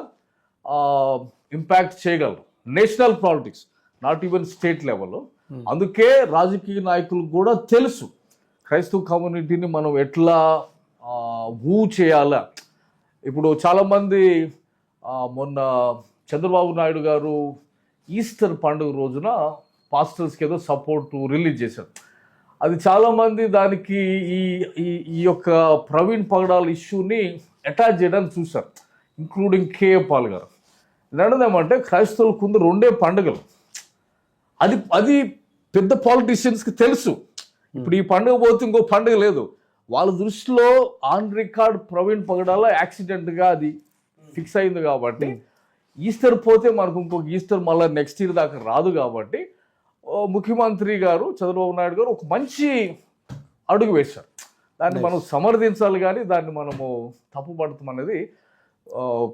ఇంపాక్ట్ చేయగలరు. National politics, not even state లెవెల్లో. అందుకే రాజకీయ నాయకులకు కూడా తెలుసు క్రైస్తవ కమ్యూనిటీని మనం ఎట్లా చేయాలా. ఇప్పుడు చాలామంది మొన్న చంద్రబాబు నాయుడు గారు ఈస్టర్ పండుగ రోజున పాస్టర్స్కి ఏదో సపోర్ట్ రిలీజ్ చేశారు. అది చాలామంది దానికి ఈ యొక్క ప్రవీణ్ పగడాల ఇష్యూని అటాచ్ చేయడానికి చూశారు, ఇంక్లూడింగ్ కేఏ పాల్ గారు. నడదేమంటే క్రైస్తవులకు ఉంది 2 పండుగలు. అది పెద్ద పాలిటీషియన్స్కి తెలుసు. ఇప్పుడు ఈ పండుగ పోతే ఇంకో పండుగ లేదు. వాళ్ళ దృష్టిలో ఆన్ రికార్డ్ ప్రవీణ్ పగడాల యాక్సిడెంట్గా అది ఫిక్స్ అయింది కాబట్టి ఈస్టర్ పోతే మనకు ఇంకొక ఈస్టర్ మళ్ళీ నెక్స్ట్ ఇయర్ దాకా రాదు. కాబట్టి ముఖ్యమంత్రి గారు చంద్రబాబు నాయుడు గారు ఒక మంచి అడుగు వేశారు. దాన్ని మనం సమర్థించాలి, కానీ దాన్ని మనము తప్పుపడతాం అనేది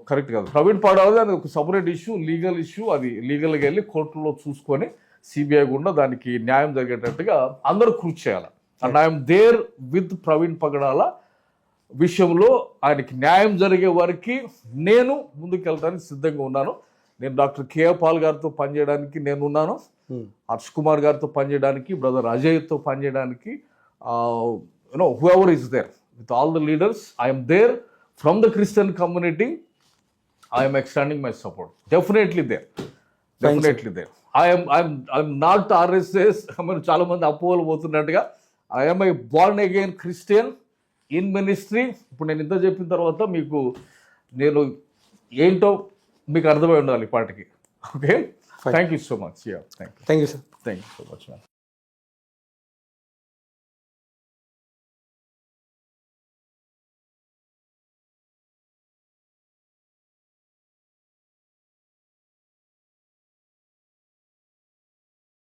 కరెక్ట్ కాదు. ప్రవీణ్ పగడాల అది ఒక సపరేట్ ఇష్యూ, లీగల్ ఇష్యూ. అది లీగల్గా వెళ్ళి కోర్టులో చూసుకొని సిబిఐ గుండా దానికి న్యాయం జరిగేటట్టుగా అందరూ కృషి చేయాలి. And I'm there with Praveen Pagadala విషయంలో. ఆయనకి న్యాయం జరిగే వరకు నేను ముందుకు వెళ్ళడానికి సిద్ధంగా ఉన్నాను. నేను డాక్టర్ కేఏ పాల్ గారితో పనిచేయడానికి నేను ఉన్నాను. హర్ష్ కుమార్ గారితో పనిచేయడానికి, బ్రదర్ అజయ్తో పనిచేయడానికి, you know whoever is there with all the leaders, I'm there from the Christian community. I'm extending my support. Definitely there. I'm not RSS. చాలా మంది అపోహలు పోతున్నట్టుగా I'm I born again Christian in ministry. ఇప్పుడు నేను ఇంత చెప్పిన తర్వాత మీకు నేను ఏంటో మీకు అర్థమై ఉండాలి ఈ పాటికి. Okay, thank you so much. Thank you sir. Thank you so much ma'am.